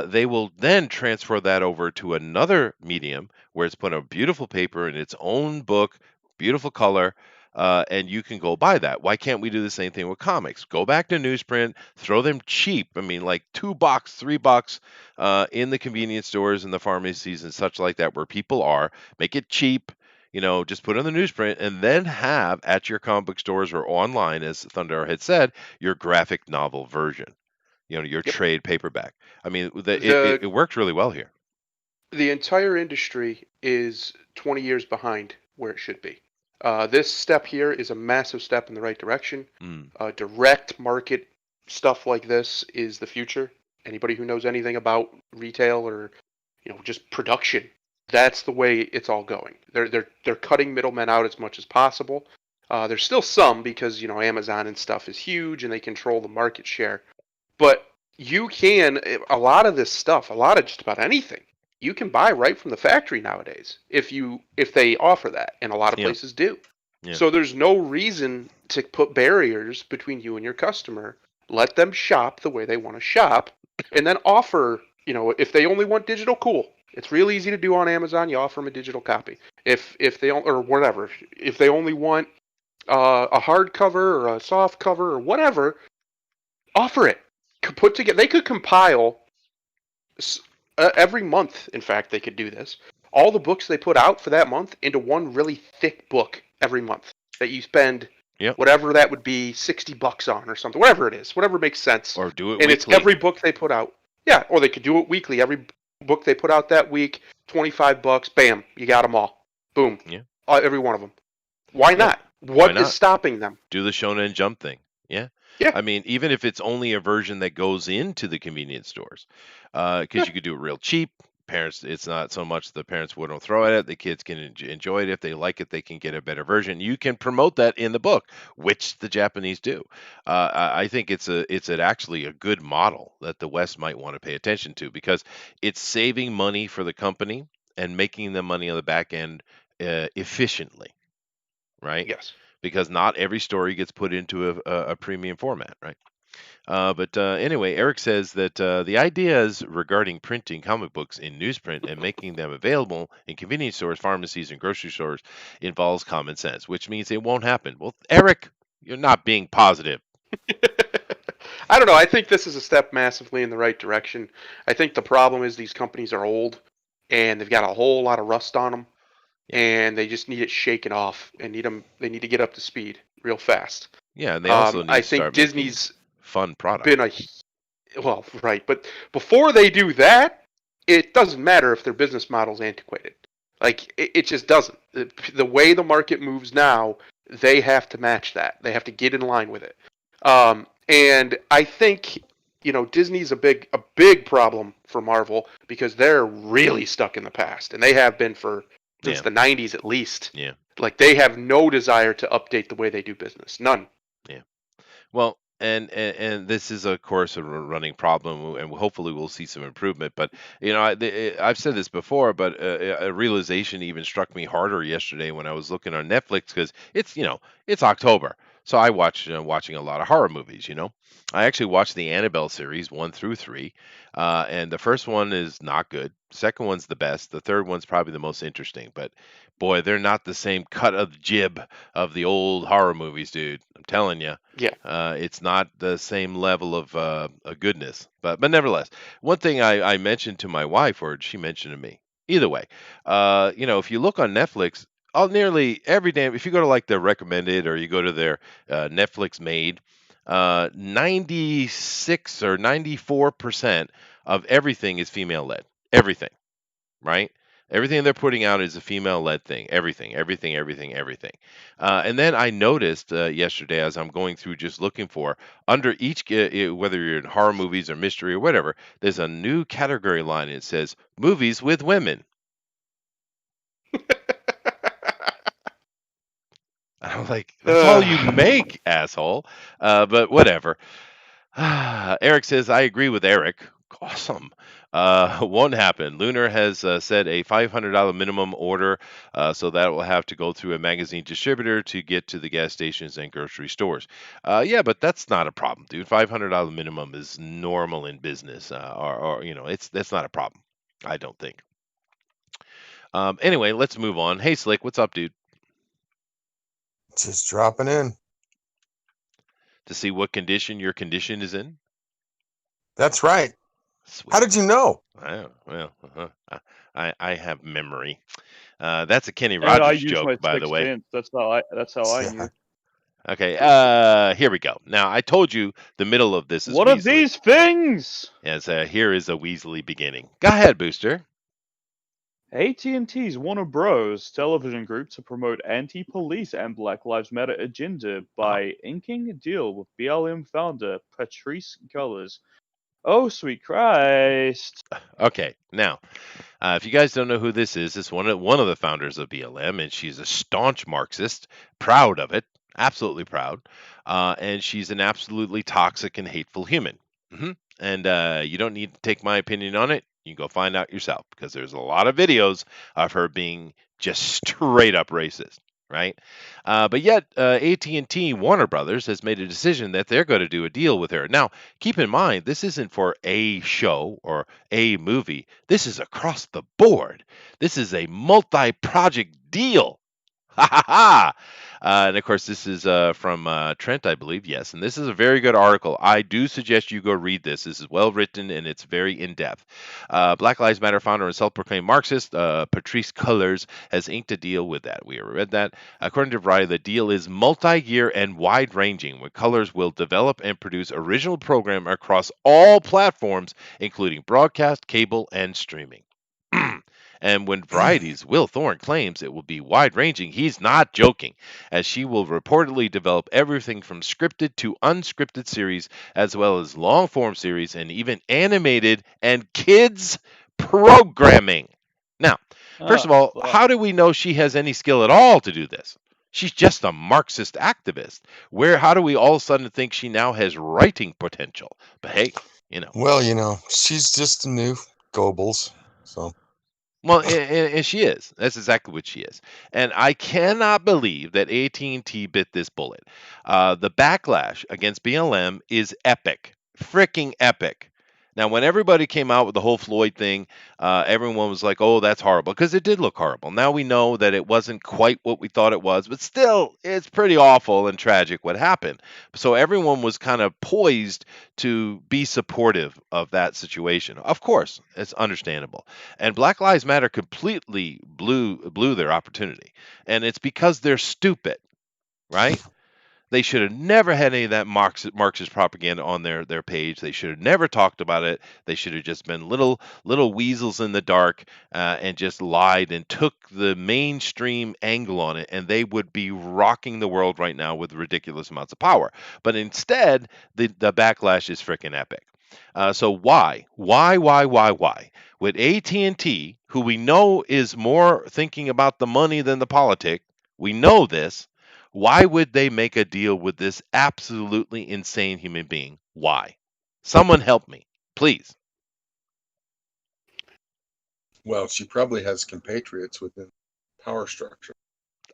A: they will then transfer that over to another medium where it's put on beautiful paper in its own book, beautiful color. and you can go buy that. Why can't we do the same thing with comics? Go back to newsprint, throw them cheap. I mean, like $2, $3 in the convenience stores and the pharmacies and such like that, where people are. Make it cheap. Just put on the newsprint and then have at your comic book stores or online, as Thunder had said, your graphic novel version. Your
B: Yep.
A: trade paperback. I mean,
B: The
A: it worked really well here.
B: the entire industry is 20 years behind where it should be. This step here is a massive step in the right direction.
A: Mm,
B: Direct market stuff like this is the future. Anybody who knows anything about retail or just production, that's the way it's all going. They're cutting middlemen out as much as possible. There's still some because Amazon and stuff is huge and they control the market share. But you can a lot of this stuff, a lot of just about anything, you can buy right from the factory nowadays if they offer that, and a lot of
A: yeah,
B: places do.
A: yeah.
B: So there's no reason to put barriers between you and your customer. Let them shop the way they want to shop, and then offer. If they only want digital, cool. It's real easy to do on Amazon. You offer them a digital copy. If they or whatever, if they only want a hardcover or a soft cover or whatever, offer it. Put together. They could compile every month. In fact, they could do this. All the books they put out for that month into one really thick book every month that you spend
A: Yep.
B: whatever that would be $60 on or something, whatever it is, whatever makes sense.
A: Or do it
B: And it's
A: weekly.
B: every book they put out. Yeah, or they could do it weekly. Every book they put out that week, $25. Bam, you got them all. Boom.
A: Yeah.
B: Every one of them. Why
A: Yep.
B: not?
A: Why
B: What is
A: not?
B: stopping them?
A: Do the Shonen Jump thing. Yeah.
B: Yeah.
A: I mean, even if it's only a version that goes into the convenience stores, because
B: Yeah.
A: you could do it real cheap. Parents, it's not so much the parents wouldn't throw at it. The kids can enjoy it. If they like it, they can get a better version. You can promote that in the book, which the Japanese do. I think it's actually a good model that the West might want to pay attention to, because it's saving money for the company and making the money on the back end efficiently, right?
B: Yes.
A: Because not every story gets put into a premium format, right? But anyway, Eric says that the ideas regarding printing comic books in newsprint and making them available in convenience stores, pharmacies, and grocery stores involves common sense, which means it won't happen. Well, Eric, you're not being positive.
B: I don't know. I think this is a step massively in the right direction. I think the problem is these companies are old and they've got a whole lot of rust on them,
A: Yeah.
B: and they just need it shaken off and they need to get up to speed real fast.
A: Yeah, and they also need
B: I
A: to
B: think
A: start making
B: Disney's
A: fun product.
B: been well, right, but before they do that, it doesn't matter if their business model's antiquated. Like it just doesn't. The way the market moves now, they have to match that. They have to get in line with it. And I think Disney's a big problem for Marvel because they're really stuck in the past, and they have been since
A: Yeah.
B: the '90s at least.
A: Yeah.
B: Like they have no desire to update the way they do business. None.
A: Well, and this is of course a running problem, and hopefully we'll see some improvement. But I've said this before, but a realization even struck me harder yesterday when I was looking on Netflix, because it's October, so I watching a lot of horror movies. I actually watched the Annabelle series 1 through 3, and the first one is not good. Second one's the best. The third one's probably the most interesting. But boy, they're not the same cut of the jib of the old horror movies, dude. I'm telling you.
B: Yeah.
A: It's not the same level of goodness, but nevertheless, one thing I mentioned to my wife, or she mentioned to me, either way, if you look on Netflix, nearly every damn, if you go to like their recommended or you go to their Netflix made, 96 or 94% of everything is female led. Everything, right? Everything they're putting out is a female-led thing. Everything, everything, everything, everything. And then I noticed yesterday, as I'm going through just looking for under each, whether you're in horror movies or mystery or whatever, there's a new category line. And it says movies with women. I'm like, that's all you make, asshole. But whatever. Eric says, I agree with Eric. Awesome. Won't happen. Lunar has said a $500 minimum order, so that will have to go through a magazine distributor to get to the gas stations and grocery stores. Yeah, but that's not a problem, dude. $500 minimum is normal in business, that's not a problem. I don't think. Anyway, let's move on. Hey, Slick, what's up, dude?
D: Just dropping in.
A: To see what condition your condition is in?
D: That's right.
A: Sweet.
D: How did you know?
A: I have memory. That's a Kenny
C: And I
A: Rogers
C: use my
A: joke, by the
C: sixth
A: way.
C: sense. That's how I
D: Yeah.
C: knew.
A: Okay, here we go. Now, I told you the middle of this is
C: What of
A: Weaselly.
C: these things?
A: As here is a Weaselly beginning. Go ahead, Booster.
C: AT&T's Warner Bros. Television group to promote anti-police and Black Lives Matter agenda by inking a deal with BLM founder Patrice Cullors. Oh, sweet Christ.
A: Okay, now, if you guys don't know who this is, it's one of the founders of BLM, and she's a staunch Marxist, proud of it, absolutely proud, and she's an absolutely toxic and hateful human. And you don't need to take my opinion on it. You can go find out yourself because there's a lot of videos of her being just straight up racist, right? But yet, AT&T Warner Brothers has made a decision that they're going to do a deal with her. Now, keep in mind, this isn't for a show or a movie. This is across the board. This is a multi-project deal. Ha ha ha! And of course, this is from Trent, I believe. Yes, and this is a very good article. I do suggest you go read this. This is well written and it's very in depth. Black Lives Matter founder and self-proclaimed Marxist Patrice Cullors has inked a deal with that. We read that. According to Variety, the deal is multi-year and wide-ranging, where Cullors will develop and produce original program across all platforms, including broadcast, cable, and streaming. And when Variety's Will Thorne claims it will be wide ranging, he's not joking, as she will reportedly develop everything from scripted to unscripted series, as well as long form series and even animated and kids programming. Now, first of all, how do we know she has any skill at all to do this? She's just a Marxist activist. How do we all of a sudden think she now has writing potential? But hey,
D: Well, she's just a new Goebbels, so.
A: Well, and she is. That's exactly what she is. And I cannot believe that AT&T bit this bullet. The backlash against BLM is epic, freaking epic. Now, when everybody came out with the whole Floyd thing, everyone was like, "Oh, that's horrible," because it did look horrible. Now we know that it wasn't quite what we thought it was, but still, it's pretty awful and tragic what happened. So everyone was kind of poised to be supportive of that situation. Of course, it's understandable. And Black Lives Matter completely blew their opportunity, and it's because they're stupid, right? They should have never had any of that Marxist propaganda on their page. They should have never talked about it. They should have just been little weasels in the dark and just lied and took the mainstream angle on it, and they would be rocking the world right now with ridiculous amounts of power. But instead, the backlash is freaking epic. So why would AT&T, who we know is more thinking about the money than the politic, we know this, why would they make a deal with this absolutely insane human being? Why? Someone help me, please.
D: Well, she probably has compatriots within power structure.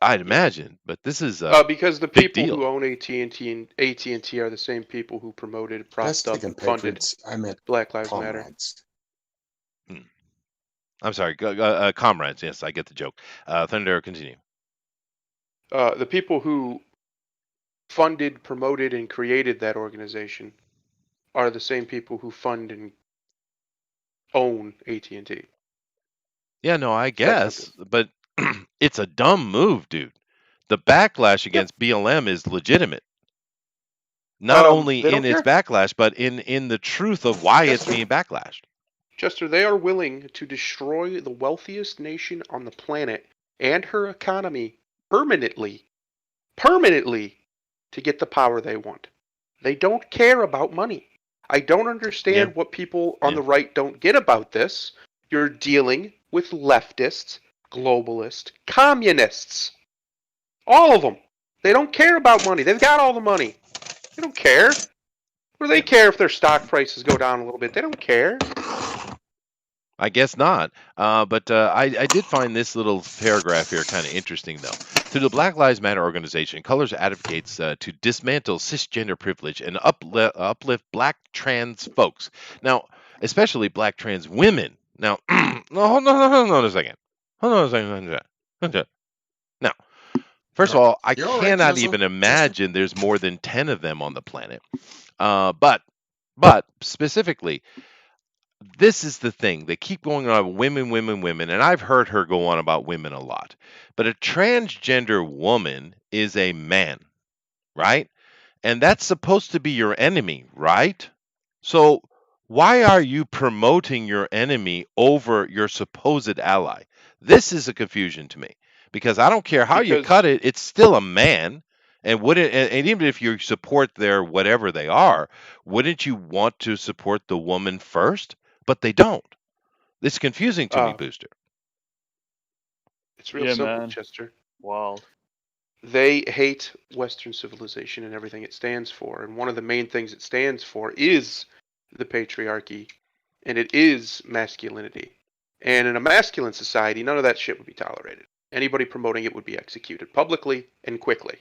A: I'd imagine, but this is
B: because the
A: big
B: people
A: deal.
B: who own AT&T and AT&T are the same people who promoted,
D: That's
B: propped
D: the
B: up, and funded
D: compatriots. I meant
B: Black Lives Matter.
D: comrades.
A: I'm sorry, comrades. Yes, I get the joke. Thunder, continue.
B: The people who funded, promoted, and created that organization are the same people who fund and own AT&T.
A: Yeah, no, I guess, but it's a dumb move, dude. The backlash against BLM is legitimate. Not only in its backlash, but in the truth of why it's being backlashed.
B: Chester, they are willing to destroy the wealthiest nation on the planet and her economy permanently to get the power they want. They don't care about money. I don't understand what people on the right don't get about this. You're dealing with leftists, globalists, communists. All of them. They don't care about money. They've got all the money. They don't care. What do they care if their stock prices go down a little bit? They don't care.
A: I guess not. But I did find this little paragraph here kind of interesting, though. Through the Black Lives Matter organization, Colors advocates to dismantle cisgender privilege and uplift black trans folks. Now, especially black trans women. Now, hold on a second. Hold on a second. Now, First of all, I
D: You're all right,
A: cannot
D: Chester.
A: even imagine there's more than 10 of them on the planet. But specifically, this is the thing. They keep going on about women, women, women, and I've heard her go on about women a lot. But a transgender woman is a man, right? And that's supposed to be your enemy, right? So why are you promoting your enemy over your supposed ally? This is a confusion to me because I don't care how you
B: Because
A: cut it, it's still a man. And even if you support their whatever they are, wouldn't you want to support the woman first? But they don't. It's confusing to me, Booster.
B: it's real
C: Yeah,
B: simple,
C: man.
B: Chester.
C: Wild.
B: They hate Western civilization and everything it stands for. And one of the main things it stands for is the patriarchy, and it is masculinity. And in a masculine society, none of that shit would be tolerated. Anybody promoting it would be executed publicly and quickly.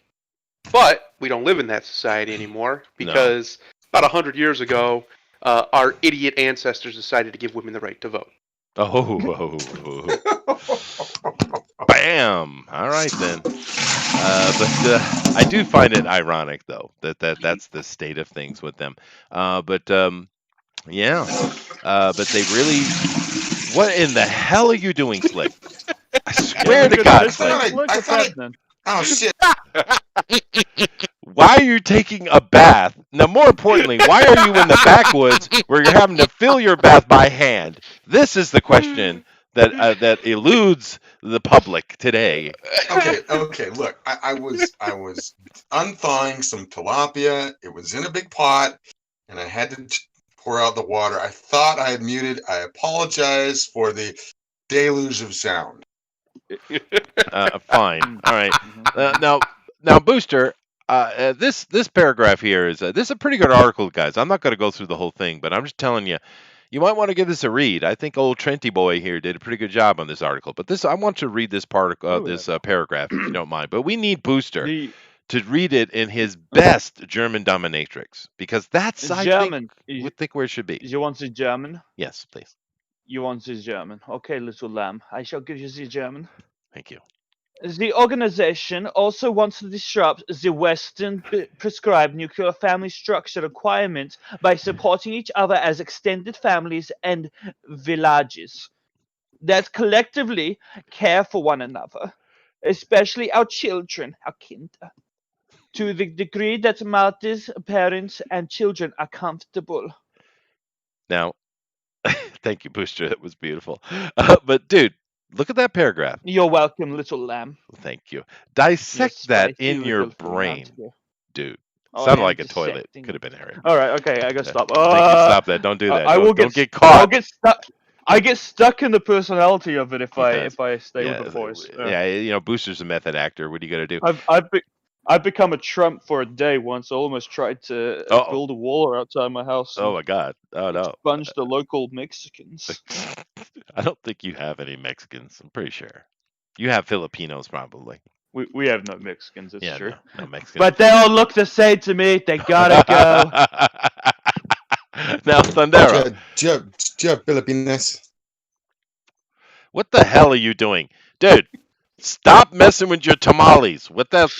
B: But we don't live in that society anymore
A: No.
B: because about 100 years ago, our idiot ancestors decided to give women the right to vote.
A: Oh, bam! All right then. But I do find it ironic, though, that's the state of things with them. Yeah. But they really. What in the hell are you doing, Slick? I swear to
C: look at
A: God,
C: this.
A: Slick.
C: Look
D: I
C: at
D: thought
C: that,
D: it.
C: man.
D: Oh shit!
A: Why are you taking a bath? Now, more importantly, why are you in the backwoods where you're having to fill your bath by hand? This is the question that eludes the public today.
D: Okay. Look, I was unthawing some tilapia. It was in a big pot, and I had to pour out the water. I thought I had muted. I apologize for the deluge of sound.
A: Fine. All right. Now, Booster. This paragraph here is this is a pretty good article, guys. I'm not going to go through the whole thing, but I'm just telling you, you might want to give this a read. I think old Trenty boy here did a pretty good job on this article. But I want to read this paragraph if you don't mind. But we need Booster
C: The
A: to read it in his best German dominatrix because that's
C: German.
A: I think where it should be.
C: You want the German?
A: Yes, please.
C: You want the German? Okay, little lamb. I shall give you the German.
A: Thank you.
C: The organization also wants to disrupt the Western prescribed nuclear family structure requirements by supporting each other as extended families and villages that collectively care for one another, especially our children, our Kinder, to the degree that mothers, parents, and children are comfortable.
A: Now, thank you, Booster. That was beautiful. But dude, look at that paragraph.
C: You're welcome, little lamb.
A: Thank you. Dissect that
C: spicy
A: in your
C: little
A: brain,
C: lamb.
A: dude.
C: Oh, I
A: Sounded
C: am
A: like a toilet.
C: dissecting
A: Could have been Harry.
C: All right, okay, I gotta stop.
A: Thank you. Stop that. Don't do that. Don't get caught.
C: I'll get stuck. I get stuck in the personality of it if I stay
A: yeah,
C: with the voice.
A: yeah, Booster's a method actor. What are you gonna do?
C: I've become a Trump for a day once. I almost tried to build a wall outside my house.
A: Oh my God! Oh no!
C: Expunge the local Mexicans.
A: I don't think you have any Mexicans. I'm pretty sure you have Filipinos probably.
C: We have no Mexicans. It's true.
A: No Mexicans.
C: But they all look the same to me. They gotta go.
A: Now, Thundera.
D: Do you have Filipinas?
A: What the hell are you doing, dude? Stop messing with your tamales. What the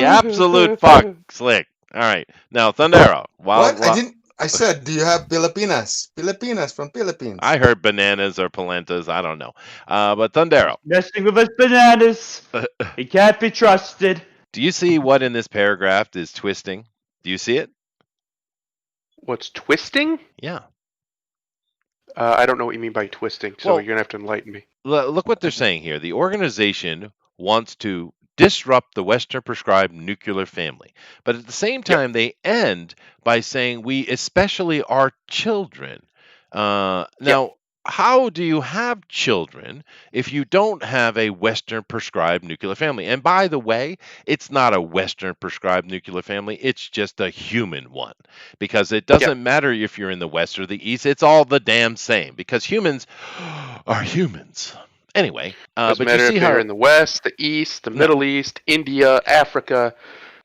A: absolute fuck, Slick. All right, now Thundera.
D: What? I didn't. I said, do you have Filipinas? Filipinas from Philippines.
A: I heard bananas or polentas. I don't know. But Thundera.
C: Messing with his bananas. He can't be trusted.
A: Do you see what in this paragraph is twisting? Do you see it?
B: What's twisting?
A: Yeah.
B: I don't know what you mean by twisting, so you're going to have to enlighten me.
A: Look what they're saying here. The organization wants to disrupt the Western prescribed nuclear family. But at the same time, they end by saying we especially our children. Now, how do you have children if you don't have a Western prescribed nuclear family? And by the way, it's not a Western prescribed nuclear family. It's just a human one because it doesn't matter if you're in the West or the East. It's all the damn same because humans are humans. Anyway,
B: doesn't
A: but
B: matter
A: you see
B: if
A: how
B: you're in the West, the East, the Middle East, India, Africa.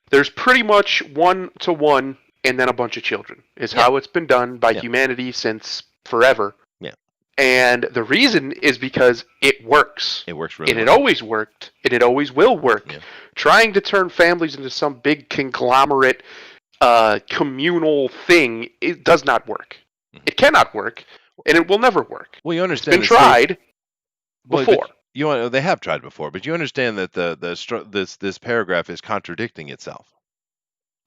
B: There's pretty much 1-to-1 and then a bunch of children is how it's been done by humanity since forever.
A: Yeah.
B: And the reason is because it works.
A: It works really
B: and it
A: well.
B: always worked, and it always will work.
A: Yeah.
B: Trying to turn families into some big conglomerate, communal thing, it does not work. It cannot work, and it will never work.
A: Well, you
B: It's
A: understand
B: been tried
A: Well,
B: before.
A: but they have tried before, but you understand that this paragraph is contradicting itself.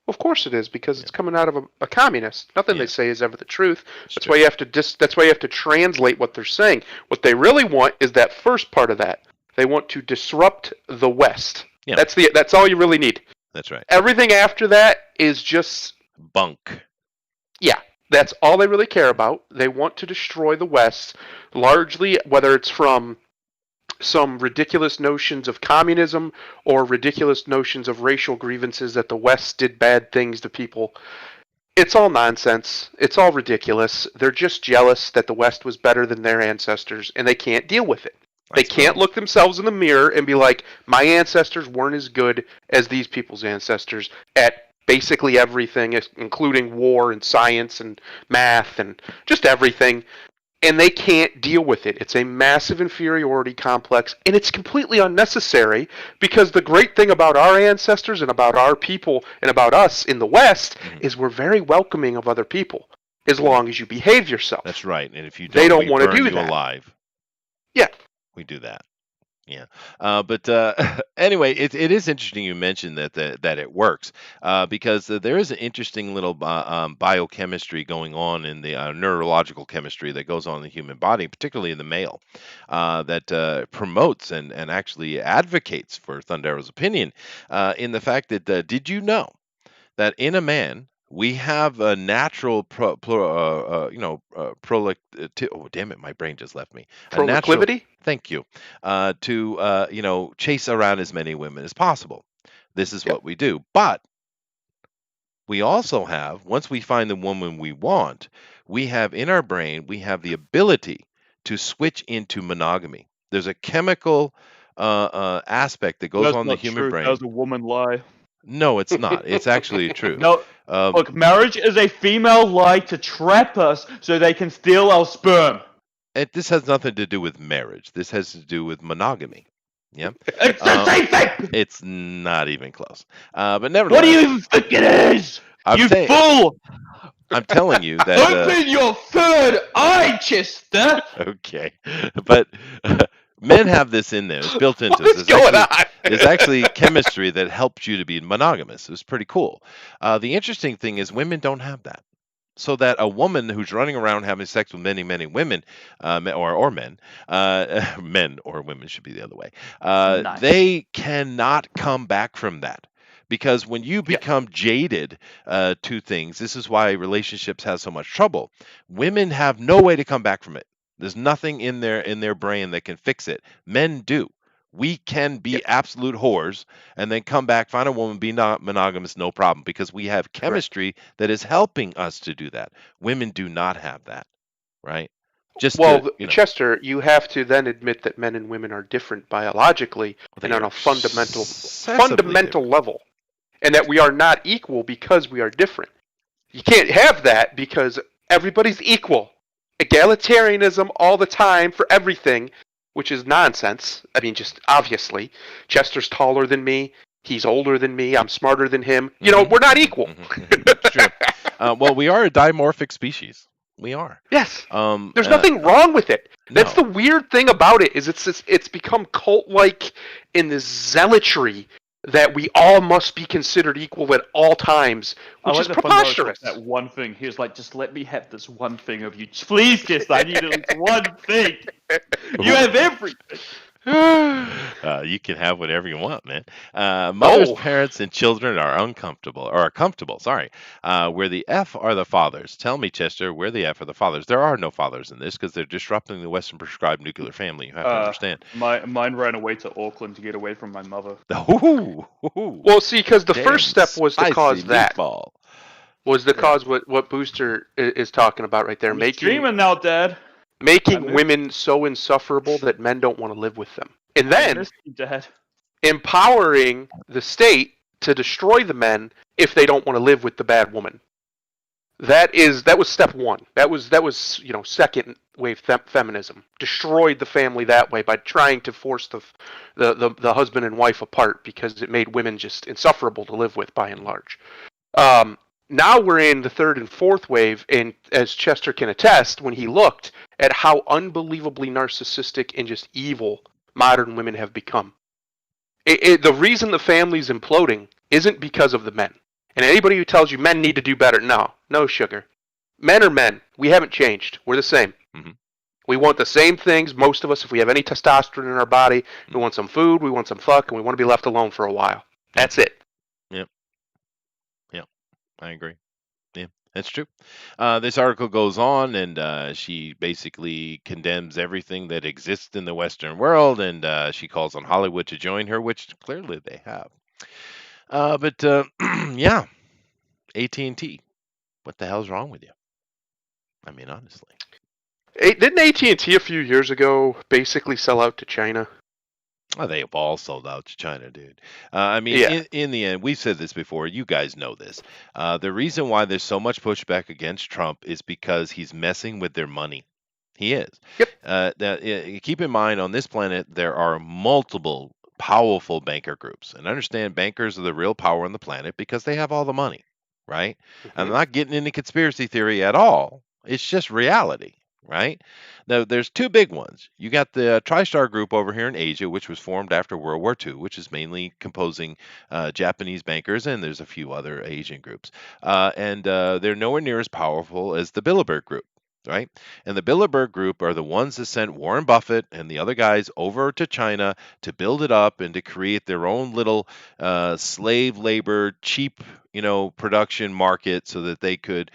B: Of course it is, because it's coming out of a communist. Nothing
A: Yeah.
B: they say is ever the truth.
A: It's
B: That's
A: true.
B: why you have to that's why you have to translate what they're saying. What they really want is that first part of that. They want to disrupt the West.
A: Yeah.
B: That's all you really need.
A: That's right.
B: Everything after that is just
A: Bunk.
B: Yeah, that's all they really care about. They want to destroy the West, largely whether it's from some ridiculous notions of communism or ridiculous notions of racial grievances that the West did bad things to people. It's all nonsense. It's all ridiculous. They're just jealous that the West was better than their ancestors, and they can't deal with it. They can't look themselves in the mirror and be like, my ancestors weren't as good as these people's ancestors at basically everything, including war and science and math and just everything. And they can't deal with it. It's a massive inferiority complex, and it's completely unnecessary, because the great thing about our ancestors and about our people and about us in the West is we're very welcoming of other people, as long as you behave yourself.
A: That's right. And if you don't,
B: They don't
A: we
B: want to
A: burn
B: do
A: you
B: that.
A: alive.
B: Yeah.
A: We do that. Yeah. But anyway, it is interesting you mentioned that it works, because there is an interesting little biochemistry going on in the neurological chemistry that goes on in the human body, particularly in the male, that promotes and actually advocates for Thundero's opinion, in the fact that did you know that in a man we have a natural oh damn it, my brain just left me. A natural,
B: Proclivity?
A: thank you, to chase around as many women as possible. This is what we do, but we also have, once we find the woman we want, we have in our brain, we have the ability to switch into monogamy. There's a chemical aspect that goes
C: That's
A: on the
C: not
A: human
C: true.
A: brain.
C: That was a woman lie.
A: No, it's not. It's actually true.
C: No, look, marriage is a female lie to trap us so they can steal our sperm.
A: This has nothing to do with marriage. This has to do with monogamy. Yeah,
C: It's the same thing.
A: it's not even close. But nevertheless,
C: What do you even think it is? You fool!
A: I'm telling you that.
C: Open your third eye, Chester.
A: Okay, but men have this in there. It's built into us.
B: What's going on?
A: There's actually chemistry that helps you to be monogamous. It's pretty cool. The interesting thing is women don't have that. So that a woman who's running around having sex with many, many women, or men, men or women should be the other way,
C: Nice.
A: they cannot come back from that. Because when you become jaded to things, this is why relationships have so much trouble. Women have no way to come back from it. There's nothing in their brain that can fix it. Men do. We can be absolute whores and then come back, find a woman, be not monogamous, no problem, because we have chemistry that is helping us to do that. Women do not have that, right?
B: Chester, you have to then admit that men and women are different biologically and on a fundamental level, and that we are not equal because we are different. You can't have that because everybody's equal. Egalitarianism all the time for everything, which is nonsense. I mean, just obviously, Chester's taller than me. He's older than me. I'm smarter than him. You know, we're not equal.
A: It's true. Well, we are a dimorphic species. We are.
B: Yes. There's nothing wrong with it. That's the weird thing about it, is it's become cult-like in this zealotry that we all must be considered equal at all times, which is preposterous.
C: That one thing. He was like, just let me have this one thing of you. Please, just I need at least one thing. You have everything.
A: You can have whatever you want, man. Mothers, parents, and children are comfortable. Sorry. Where the F are the fathers. Tell me, Chester, where the F are the fathers? There are no fathers in this because they're disrupting the Western prescribed nuclear family. You have to understand.
C: Mine ran away to Auckland to get away from my mother.
B: Well, see, because the first step was to cause that. Was the cause what Booster is talking about right there?
C: I'm streaming now, Dad.
B: Making women so insufferable that men don't want to live with them. And then empowering the state to destroy the men if they don't want to live with the bad woman. That was step one. That was second wave feminism. Destroyed the family that way by trying to force the husband and wife apart because it made women just insufferable to live with by and large. Now we're in the third and fourth wave, and as Chester can attest, when he looked at how unbelievably narcissistic and just evil modern women have become, the reason the family's imploding isn't because of the men. And anybody who tells you men need to do better, no sugar. Men are men. We haven't changed. We're the same.
A: Mm-hmm.
B: We want the same things. Most of us, if we have any testosterone in our body, we want some food, we want some fuck, and we want to be left alone for a while. That's it.
A: Yep. I agree. Yeah, that's true. This article goes on, and she basically condemns everything that exists in the Western world, and she calls on Hollywood to join her, which clearly they have. But yeah, AT&T, what the hell's wrong with you? I mean, honestly.
B: Didn't AT&T a few years ago basically sell out to China?
A: Oh, they have all sold out to China, dude. I mean,
B: Yeah.
A: in the end, we've said this before. You guys know this. The reason why there's so much pushback against Trump is because he's messing with their money. He is.
B: Yep.
A: Keep in mind, on this planet, there are multiple powerful banker groups. And understand, bankers are the real power on the planet because they have all the money, right? I'm not getting into conspiracy theory at all. It's just reality, right? Now, there's two big ones. You got the TriStar Group over here in Asia, which was formed after World War II, which is mainly composing Japanese bankers, and there's a few other Asian groups. And they're nowhere near as powerful as the Bilderberg Group, right? And the Bilderberg Group are the ones that sent Warren Buffett and the other guys over to China to build it up and to create their own little slave labor, cheap, production market so that they could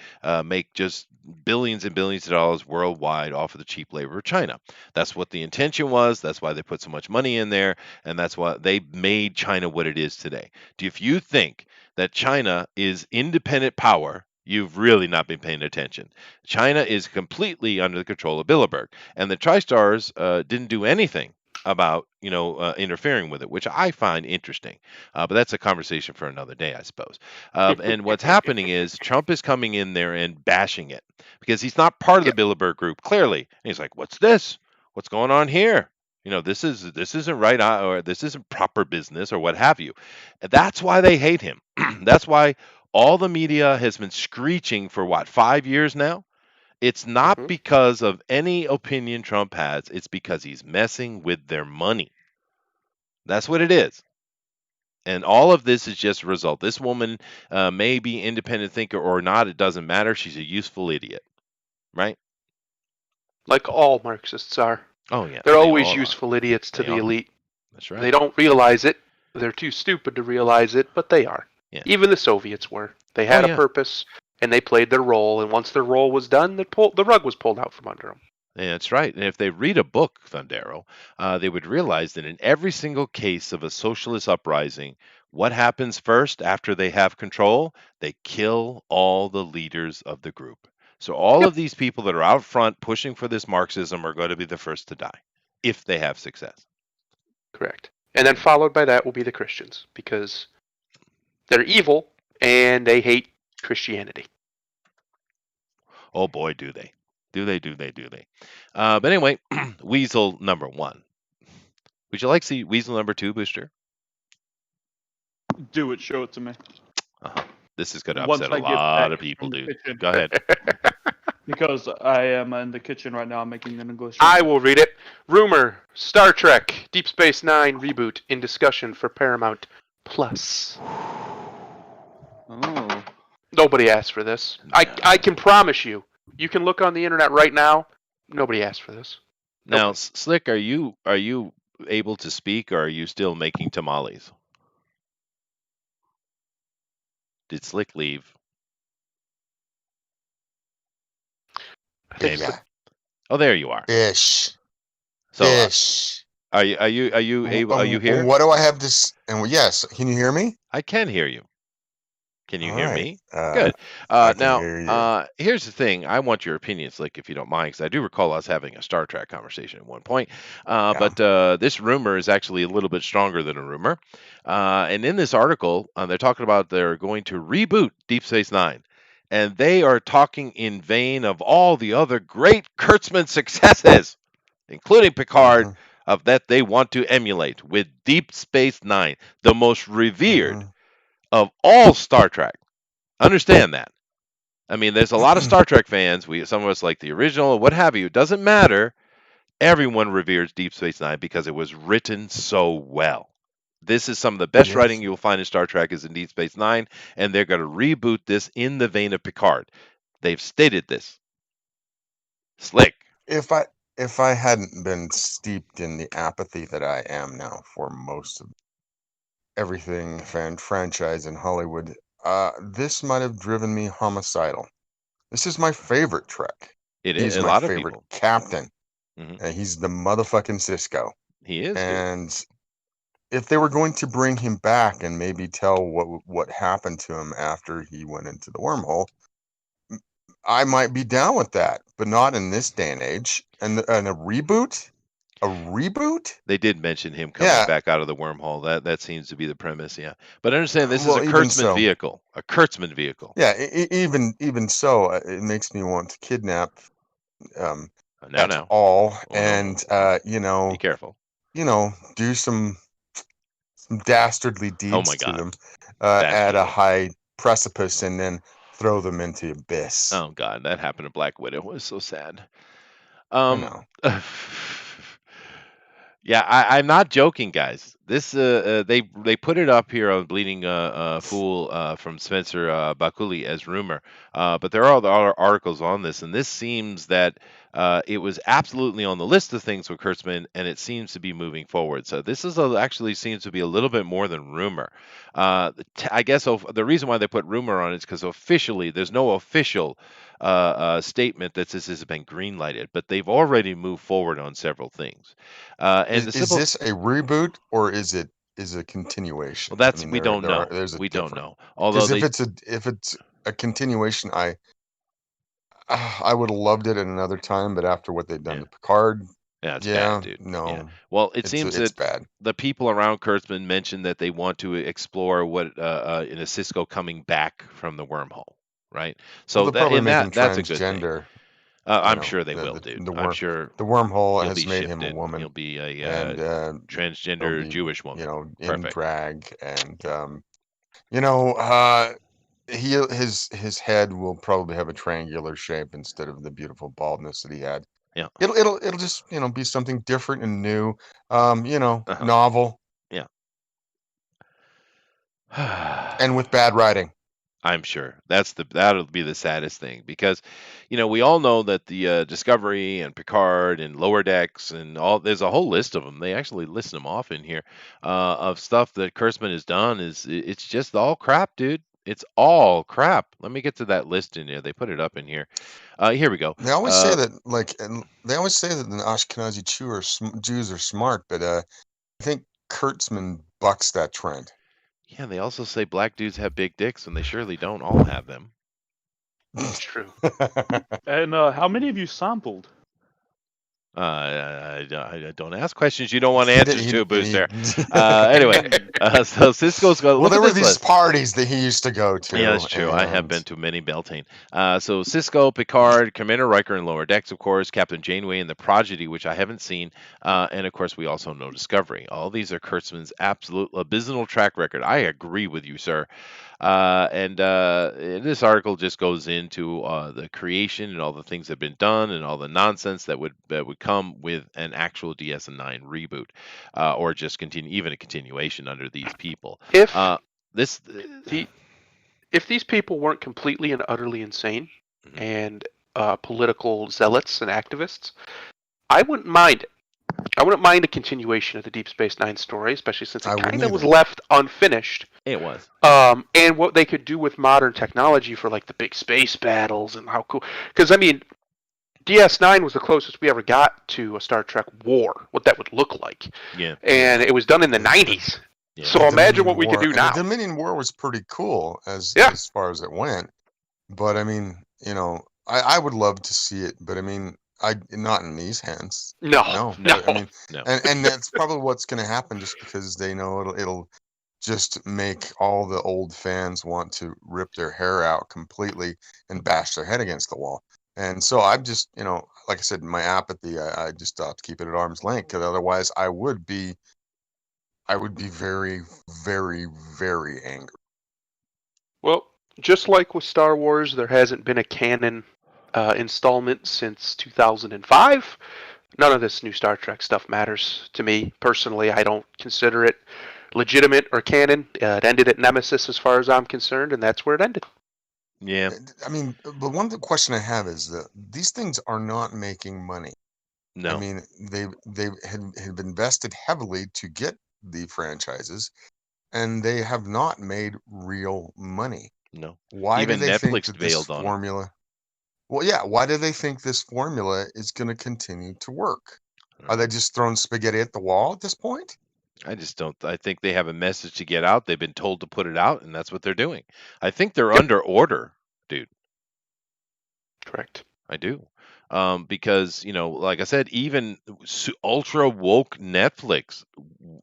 A: make just billions and billions of dollars worldwide off of the cheap labor of China. That's what the intention was. That's why they put so much money in there, and that's why they made China what it is today. If you think that China is independent power, you've really not been paying attention. China is completely under the control of Bilderberg, and the TriStars didn't do anything about interfering with it, which I find interesting. But that's a conversation for another day, I suppose. And what's happening is Trump is coming in there and bashing it because he's not part of the Bilderberg Group, clearly. And he's like, "What's this? What's going on here? This isn't right, or this isn't proper business, or what have you." And that's why they hate him. That's why all the media has been screeching for what, 5 years now? It's not because of any opinion Trump has. It's because he's messing with their money. That's what it is. And all of this is just a result. This woman may be independent thinker or not. It doesn't matter. She's a useful idiot, right?
B: Like all Marxists are.
A: Oh yeah,
B: they're always useful idiots to the elite.
A: That's right.
B: They don't realize it. They're too stupid to realize it, but they are.
A: Yeah.
B: Even the Soviets were. They had a purpose, and they played their role. And once their role was done, the rug was pulled out from under them.
A: Yeah, that's right. And if they read a book, Thundero, they would realize that in every single case of a socialist uprising, what happens first after they have control? They kill all the leaders of the group. So all of these people that are out front pushing for this Marxism are going to be the first to die if they have success.
B: Correct. And then followed by that will be the Christians, because they're evil and they hate Christianity.
A: Oh boy, do they. Do they. But anyway, Weasel number 1. Would you like to see Weasel number 2, Booster?
C: Do it. Show it to me.
A: This is going to upset a lot of people, dude. Go ahead.
C: Because I am in the kitchen right now making an English.
B: I will read it. Rumor: Star Trek Deep Space Nine reboot in discussion for Paramount Plus.
C: Oh.
B: Nobody asked for this. No. I can promise you. You can look on the internet right now. Nobody asked for this.
A: Now, Slick, are you able to speak, or are you still making tamales? Did Slick leave? Oh, there you are.
D: Ish.
A: So,
D: Ish.
A: Are you able? Are you here?
D: What do I have to? And yes, can you hear me?
A: I can hear you. Can you hear me?
D: Good.
A: Now, here's the thing. I want your opinion, Slick, if you don't mind, because I do recall us having a Star Trek conversation at one point. But this rumor is actually a little bit stronger than a rumor. And in this article, they're talking about they're going to reboot Deep Space Nine. and they are talking in vain of all the other great Kurtzman successes, including Picard,
D: Mhm.
A: of that they want to emulate with Deep Space Nine, the most revered
D: Mhm.
A: of all Star Trek. Understand that. I mean, there's a lot of Star Trek fans. Some of us like the original, what have you. It doesn't matter. Everyone reveres Deep Space Nine because it was written so well. This is some of the best writing
D: Yes.
A: you'll find in Star Trek is in Deep Space Nine, and they're going to reboot this in the vein of Picard. They've stated this. Slick.
D: If I if I hadn't been steeped in the apathy that I am now for most of everything franchise in Hollywood, this might have driven me homicidal. This is my favorite Trek.
A: It is
D: He's
A: a
D: my
A: lot of
D: favorite
A: people.
D: captain.
A: Hmm.
D: He's the motherfucking Cisco.
A: He is, dude.
D: And if they were going to bring him back and maybe tell what happened to him after he went into the wormhole, I might be down with that, but not in this day and age. And a reboot, a reboot.
A: They did mention him coming
D: Yeah.
A: back out of the wormhole. That seems to be the premise, yeah. But understand this is a
D: Well, even
A: Kurtzman
D: so,
A: vehicle. A Kurtzman vehicle.
D: yeah. Even so, it makes me want to kidnap at
A: Now.
D: all,
A: Oh, no.
D: and
A: Be careful.
D: do some dastardly
A: Oh
D: deeds
A: my
D: to
A: God.
D: them
A: That
D: at a
A: feeling.
D: high precipice, and then throw them into the abyss.
A: Oh God, that happened to Black Widow. It was so sad.
D: I
A: Um,
D: know.
A: yeah, I'm not joking, guys. This they put it up here on Bleeding Fool from Spencer Bakuli as rumor, but there are other articles on this, and this seems that it was absolutely on the list of things with Kurtzman, and it seems to be moving forward. So this is actually seems to be a little bit more than rumor. I guess the reason why they put rumor on it is because officially there's no official statement that this has been greenlighted, but they've already moved forward on several things. And the
D: Is
A: simple,
D: this a reboot or is it a continuation?
A: well,
D: I
A: that's
D: mean,
A: we don't know.
D: there's a
A: We don't
D: difference.
A: know. Although
D: Because
A: they,
D: if it's a continuation, I would have loved it at another time, but after what they've done
A: yeah,
D: to Picard,
A: yeah, it's bad,
D: yeah,
A: dude. Yeah.
D: no,
A: Well, it seems
D: it's
A: that
D: bad.
A: the people around Kurtzman mentioned that they want to explore what in a Cisco coming back from the wormhole, right?
D: Well,
A: So
D: they'll probably make him
A: that's a good thing.
D: transgender.
A: I'm sure they will, dude.
D: The
A: I'm sure
D: the wormhole
A: he'll
D: has
A: be
D: made
A: shipped
D: him a
A: in. He'll
D: woman,
A: be a
D: and he'll
A: transgender
D: be
A: Jewish woman.
D: in
A: Perfect.
D: drag, and his head will probably have a triangular shape instead of the beautiful baldness that he had.
A: Yeah.
D: It'll just be something different and new,
A: Uh-huh.
D: novel
A: Yeah.
D: and with bad writing.
A: I'm sure that'll be the saddest thing because, we all know that the Discovery and Picard and Lower Decks and all there's a whole list of them. They actually list them off in here of stuff that Kurtzman has done. It's just all crap, dude. It's all crap. Let me get to that list in here. They put it up in here. Here we go.
D: They always say that, and they always say that the Ashkenazi Jews are smart, but I think Kurtzman bucks that trend.
A: Yeah, they also say black dudes have big dicks, and they surely don't all have them.
B: It's true.
C: And how many of you sampled?
A: I don't ask questions you don't want answers to, Booster.
D: He-
A: Anyway, so Cisco's got.
D: well,
A: Look
D: there
A: at
D: were
A: this
D: these
A: list.
D: parties that he used to go to.
A: Yeah, that's true. I have
D: and-
A: been to many Beltane. So Cisco, Picard, Commander Riker in Lower Decks, of course, Captain Janeway in the Prodigy, which I haven't seen, and of course we also know Discovery. All these are Kurtzman's absolute abysmal track record. I agree with you, sir. And this article just goes into the creation and all the things that have been done and all the nonsense that would come with an actual DS9 reboot, or just continue even a continuation under these people.
B: If
A: This
B: if these people weren't completely and utterly insane
A: Mhm.
B: and political zealots and activists, I wouldn't mind it. I wouldn't mind a continuation of the Deep Space Nine story, especially since
D: I
B: it
D: wouldn't
B: kind of was
D: either.
B: left unfinished.
A: it was.
B: And what they could do with modern technology for like the big space battles and how cool. Because I mean, DS9 was the closest we ever got to a Star Trek war, what that would look like.
A: Yeah.
B: And it was done in the 90s.
A: Yeah.
B: So
D: The
B: imagine
D: Dominion
B: what we could
D: War-
B: do now.
D: The Dominion War was pretty cool as far as it went, but I mean, I would love to see it, but I mean, not in these hands.
B: No.
D: No. I mean,
A: No.
D: and that's probably what's going to happen, just because they know it'll just make all the old fans want to rip their hair out completely and bash their head against the wall. And so I'm just, like I said, my apathy, I just stopped keeping it at arm's length, because otherwise I would be very, very, very angry.
B: Well, just like with Star Wars, there hasn't been a canon installment since 2005. None of this new Star Trek stuff matters to me personally. I don't consider it legitimate or canon. It ended at Nemesis as far as I'm concerned, and that's where it ended.
A: Yeah.
D: I mean, but one question I have is that these things are not making money.
A: No.
D: I mean, they had invested heavily to get the franchises, and they have not made real money.
A: No.
D: Why do
A: Even
D: they think
A: Netflix
D: that this
A: bailed on it.
D: formula? Well, yeah. Why do they think this formula is going to continue to work? Are they just throwing spaghetti at the wall at this point?
A: I just don't. I think they have a message to get out. They've been told to put it out, and that's what they're doing. I think they're
B: Yep.
A: under order, dude.
B: Correct.
A: I do. Because, like I said, even ultra woke Netflix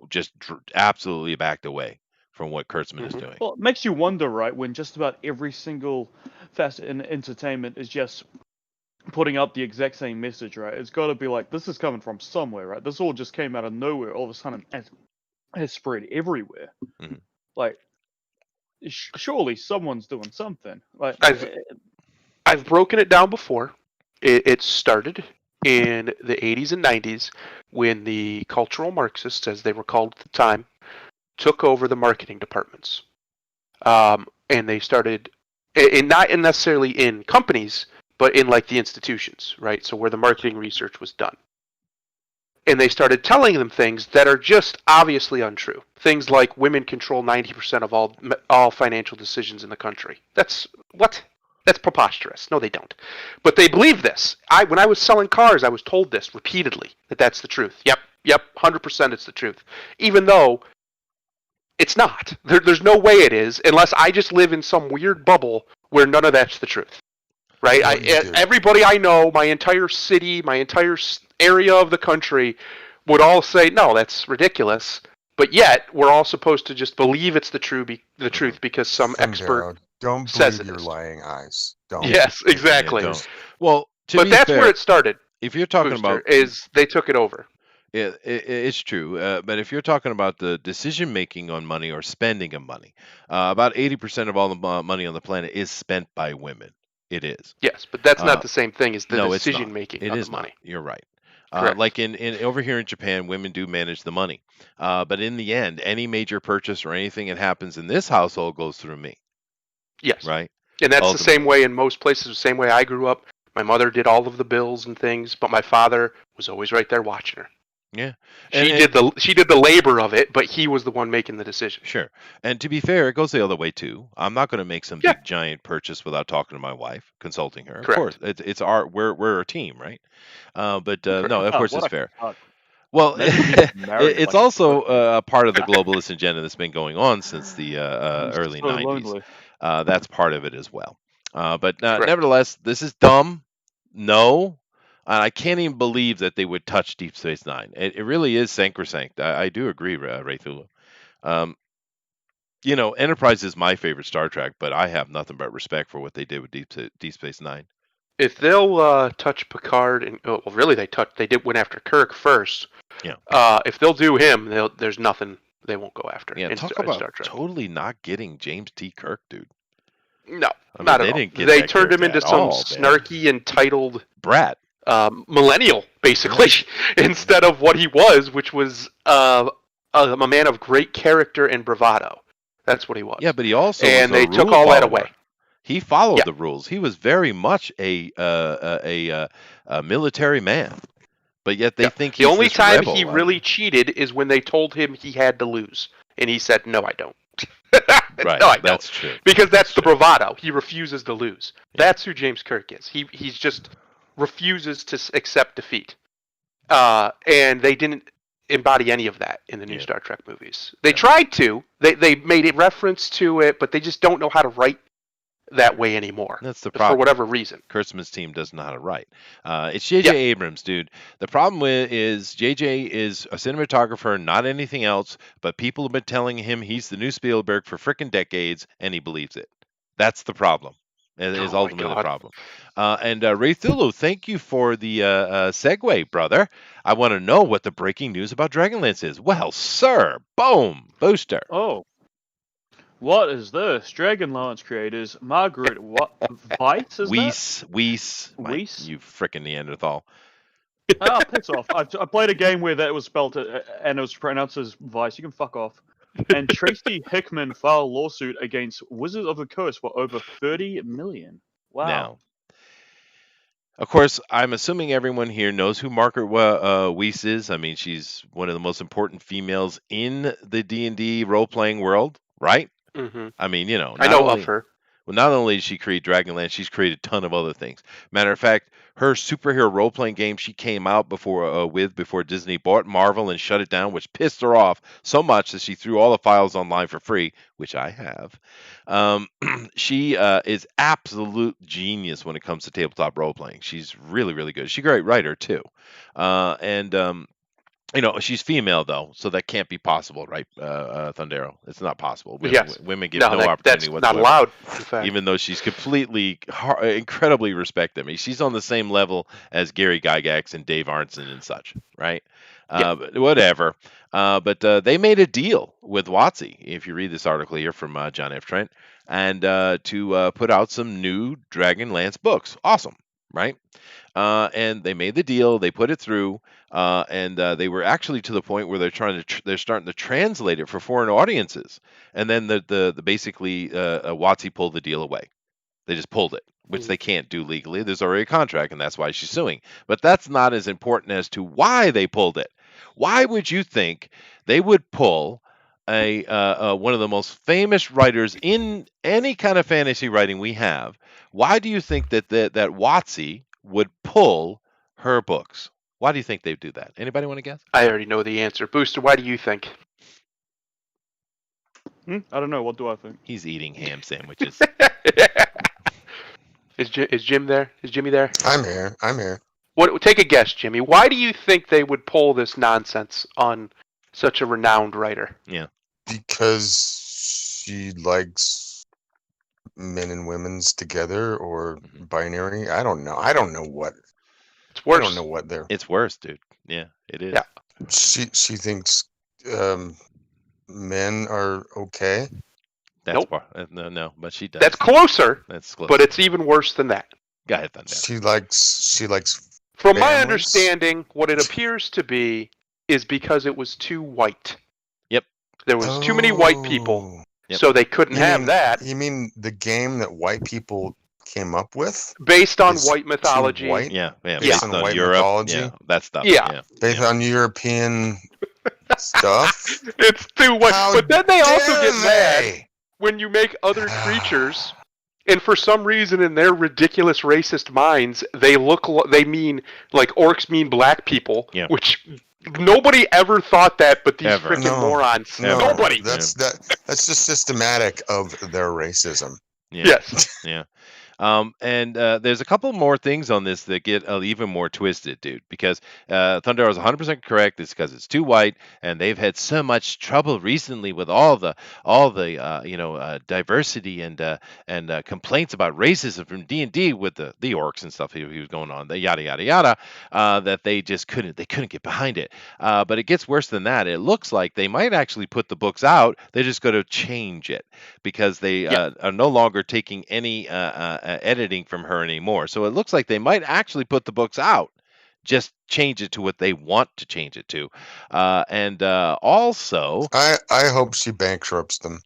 A: just absolutely backed away from what Kurtzman is doing.
C: Well, it makes you wonder, right, when just about every single facet in entertainment is just putting up the exact same message, right? It's got to be like, this is coming from somewhere, right? This all just came out of nowhere. All of a sudden, has spread everywhere.
A: Mhm.
C: Like, surely someone's doing something. Like,
B: I've broken it down before. It started in the 80s and 90s when the cultural Marxists, as they were called at the time, took over the marketing departments. And they started, not necessarily in companies, but in like the institutions, right? So where the marketing research was done. And they started telling them things that are just obviously untrue. Things like women control 90% of all financial decisions in the country. That's what? That's preposterous. No, they don't. But they believe this. When I was selling cars, I was told this repeatedly, that that's the truth. Yep, 100% it's the truth. Even though it's not. There's no way it is, unless I just live in some weird bubble where none of that's the truth. Right? Everybody I know, my entire city, my entire area of the country would all say, no, that's ridiculous. But yet, we're all supposed to just believe it's the truth because some expert
D: don't
B: says
D: believe your lying eyes. Don't.
B: Yes, exactly.
A: Yeah, well,
B: but that's
A: fair,
B: where it started.
A: If you're talking
B: Booster,
A: about
B: is they took it over.
A: It's true. But if you're talking about the decision making on money or spending of money, about 80% of all the money on the planet is spent by women. It is.
B: Yes, but that's not the same thing as the
A: no,
B: decision making
A: it
B: on
A: is
B: the money.
A: Not. You're right.
B: Like
A: in over here in Japan, women do manage the money. But in the end, any major purchase or anything that happens in this household goes through me.
B: Yes.
A: Right.
B: And that's the same way in most places. The same way I grew up. My mother did all of the bills and things, but my father was always right there watching her.
A: Yeah,
B: she did the labor of it, but he was the one making the decision.
A: Sure, and to be fair, it goes the other way too. I'm not going to make some big giant purchase without talking to my wife, consulting her.
B: Correct.
A: Of course, it's we're a team, right? But no, of course it's fair. Well, it's also a part of the globalist agenda that's been going on since the early 90s. That's part of it as well. But nevertheless, this is dumb. No. I can't even believe that they would touch Deep Space Nine. It really is sacrosanct. I do agree, Ray Thulu. Enterprise is my favorite Star Trek, but I have nothing but respect for what they did with Deep Space Nine.
B: If they'll touch Picard, and really they went after Kirk first.
A: Yeah.
B: If they'll do him, there's nothing they won't go after.
A: Yeah. Talk about Star Trek. Totally not getting James T. Kirk, dude.
B: No, not at all. They turned him into some snarky, entitled
A: brat.
B: Millennial, basically, instead of what he was, which was a man of great character and bravado. That's what he was.
A: Yeah, but he also
B: they took all that away.
A: He followed the rules. He was very much a military man, but yet they think he's
B: the only time
A: rebel,
B: he really cheated is when they told him he had to lose, and he said, "No, I don't."
A: Right,
B: no, I don't.
A: That's true.
B: Because that's the bravado. He refuses to lose. Yeah. That's who James Kirk is. He's just refuses to accept defeat. And they didn't embody any of that in the new Star Trek movies. They tried to. They made a reference to it, but they just don't know how to write that way anymore.
A: That's the
B: For
A: problem.
B: whatever reason.
A: Kurtzman's team doesn't know how to write. It's J.J. Abrams, dude. The problem is J.J. is a cinematographer, not anything else, but people have been telling him he's the new Spielberg for frickin' decades, and he believes it. That's the problem. Is
B: Oh my
A: ultimately the
B: God.
A: problem. And Ray Thulu, thank you for the segue, brother. I want to know what the breaking news about Dragonlance is. Well, sir, boom, booster.
C: Oh. What is this? Dragonlance creators Margaret Weiss, is
A: Weiss,
C: Weiss?
A: you frickin' Neanderthal.
C: Ah, piss off. I played a game where that was spelled and it was pronounced as Vice. You can fuck off. And Tracy Hickman filed a lawsuit against Wizards of the Coast for over $30 million. Wow.
A: Now, of course, I'm assuming everyone here knows who Margaret Weiss is. I mean, she's one of the most important females in the D&D role-playing world, right?
B: Mm-hmm.
A: I mean, you know,
B: I know of her.
A: Well, not only did she create Dragonlance, she's created a ton of other things. Matter of fact, her superhero role-playing game she came out before Disney bought Marvel and shut it down, which pissed her off so much that she threw all the files online for free, which I have. She is absolute genius when it comes to tabletop role-playing. She's really, really good. She's a great writer too, you know, she's female though, so that can't be possible, right, Thundero? It's not possible.
B: Yes.
A: Women get no opportunity
B: that's
A: whatsoever.
B: not allowed, in fact.
A: Even though she's completely, incredibly respected. I mean, she's on the same level as Gary Gygax and Dave Arnson and such, right? But whatever. But they made a deal with WotC, if you read this article here from John F. Trent, and to put out some new Dragonlance books. Awesome, right? And they made the deal. They put it through, and they were actually to the point where they're starting to translate it for foreign audiences. And then the basically WotC pulled the deal away. They just pulled it, which they can't do legally. There's already a contract, and that's why she's suing. But that's not as important as to why they pulled it. Why would you think they would pull one of the most famous writers in any kind of fantasy writing we have? Why do you think that WotC would pull her books? Why do you think they'd do that? Anybody want to guess?
B: I already know the answer. Booster, why do you think?
C: I don't know. What do I think?
A: He's eating ham sandwiches.
B: Is Jim there? Is Jimmy there?
D: I'm here.
B: What? Take a guess, Jimmy. Why do you think they would pull this nonsense on such a renowned writer?
A: Yeah.
D: Because she likes men and women's together or binary. I don't know. I don't know what.
B: It's worse.
D: I don't know what they're.
A: It's worse, dude. Yeah, it is.
B: Yeah.
D: She thinks men are okay.
A: That's
B: Nope.
A: no, but she does.
B: That's closer.
A: That's close.
B: But it's even worse than that.
A: Go ahead, Thunder.
D: She likes.
B: From my
D: families.
B: understanding, what it appears to be is because it was too white.
A: Yep.
B: There was too many white people,
A: Yep.
B: so they couldn't have that.
D: You mean the game that white people came up with?
B: Based on
D: is
B: white mythology.
D: too white?
A: Yeah.
D: Based on white
A: Europe,
D: mythology?
A: yeah, that stuff.
B: Yeah.
D: Based on European stuff?
B: It's too white.
D: How
B: But then they also
D: dare
B: get mad
D: they?
B: when you make other creatures, and for some reason in their ridiculous racist minds, they mean like orcs mean black people,
A: Yeah.
B: which nobody ever thought that, but these
A: Ever.
B: freaking morons.
D: No,
B: Nobody.
D: That's just systematic of their racism.
A: Yeah.
B: Yes.
A: Yeah. And there's a couple more things on this that get even more twisted, dude, because Thunder is 100% correct. It's because it's too white, and they've had so much trouble recently with all the diversity and complaints about racism from D&D with the orcs and stuff he was going on, the yada yada yada, that they just couldn't get behind it. But it gets worse than that. It looks like they might actually put the books out. They're just going to change it because they are no longer taking any editing from her anymore. So it looks like they might actually put the books out, just change it to what they want to change it to. And also,
D: I hope she bankrupts them.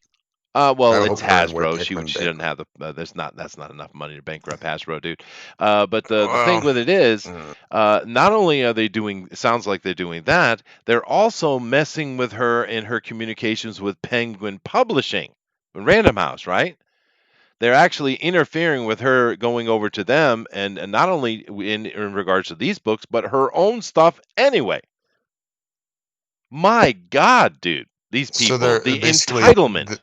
A: well,
D: I
A: it's
D: hope her and
A: Hasbro.
D: Whit
A: She
D: Hickman
A: doesn't have the. That's not enough money to bankrupt Hasbro, dude. But the thing with it is, not only are they doing, it sounds like they're doing that, they're also messing with her in her communications with Penguin Publishing, Random House, right? They're actually interfering with her going over to them, and not only in regards to these books, but her own stuff anyway. My God, dude, these people,
D: So they're
A: the
D: basically
A: entitlement.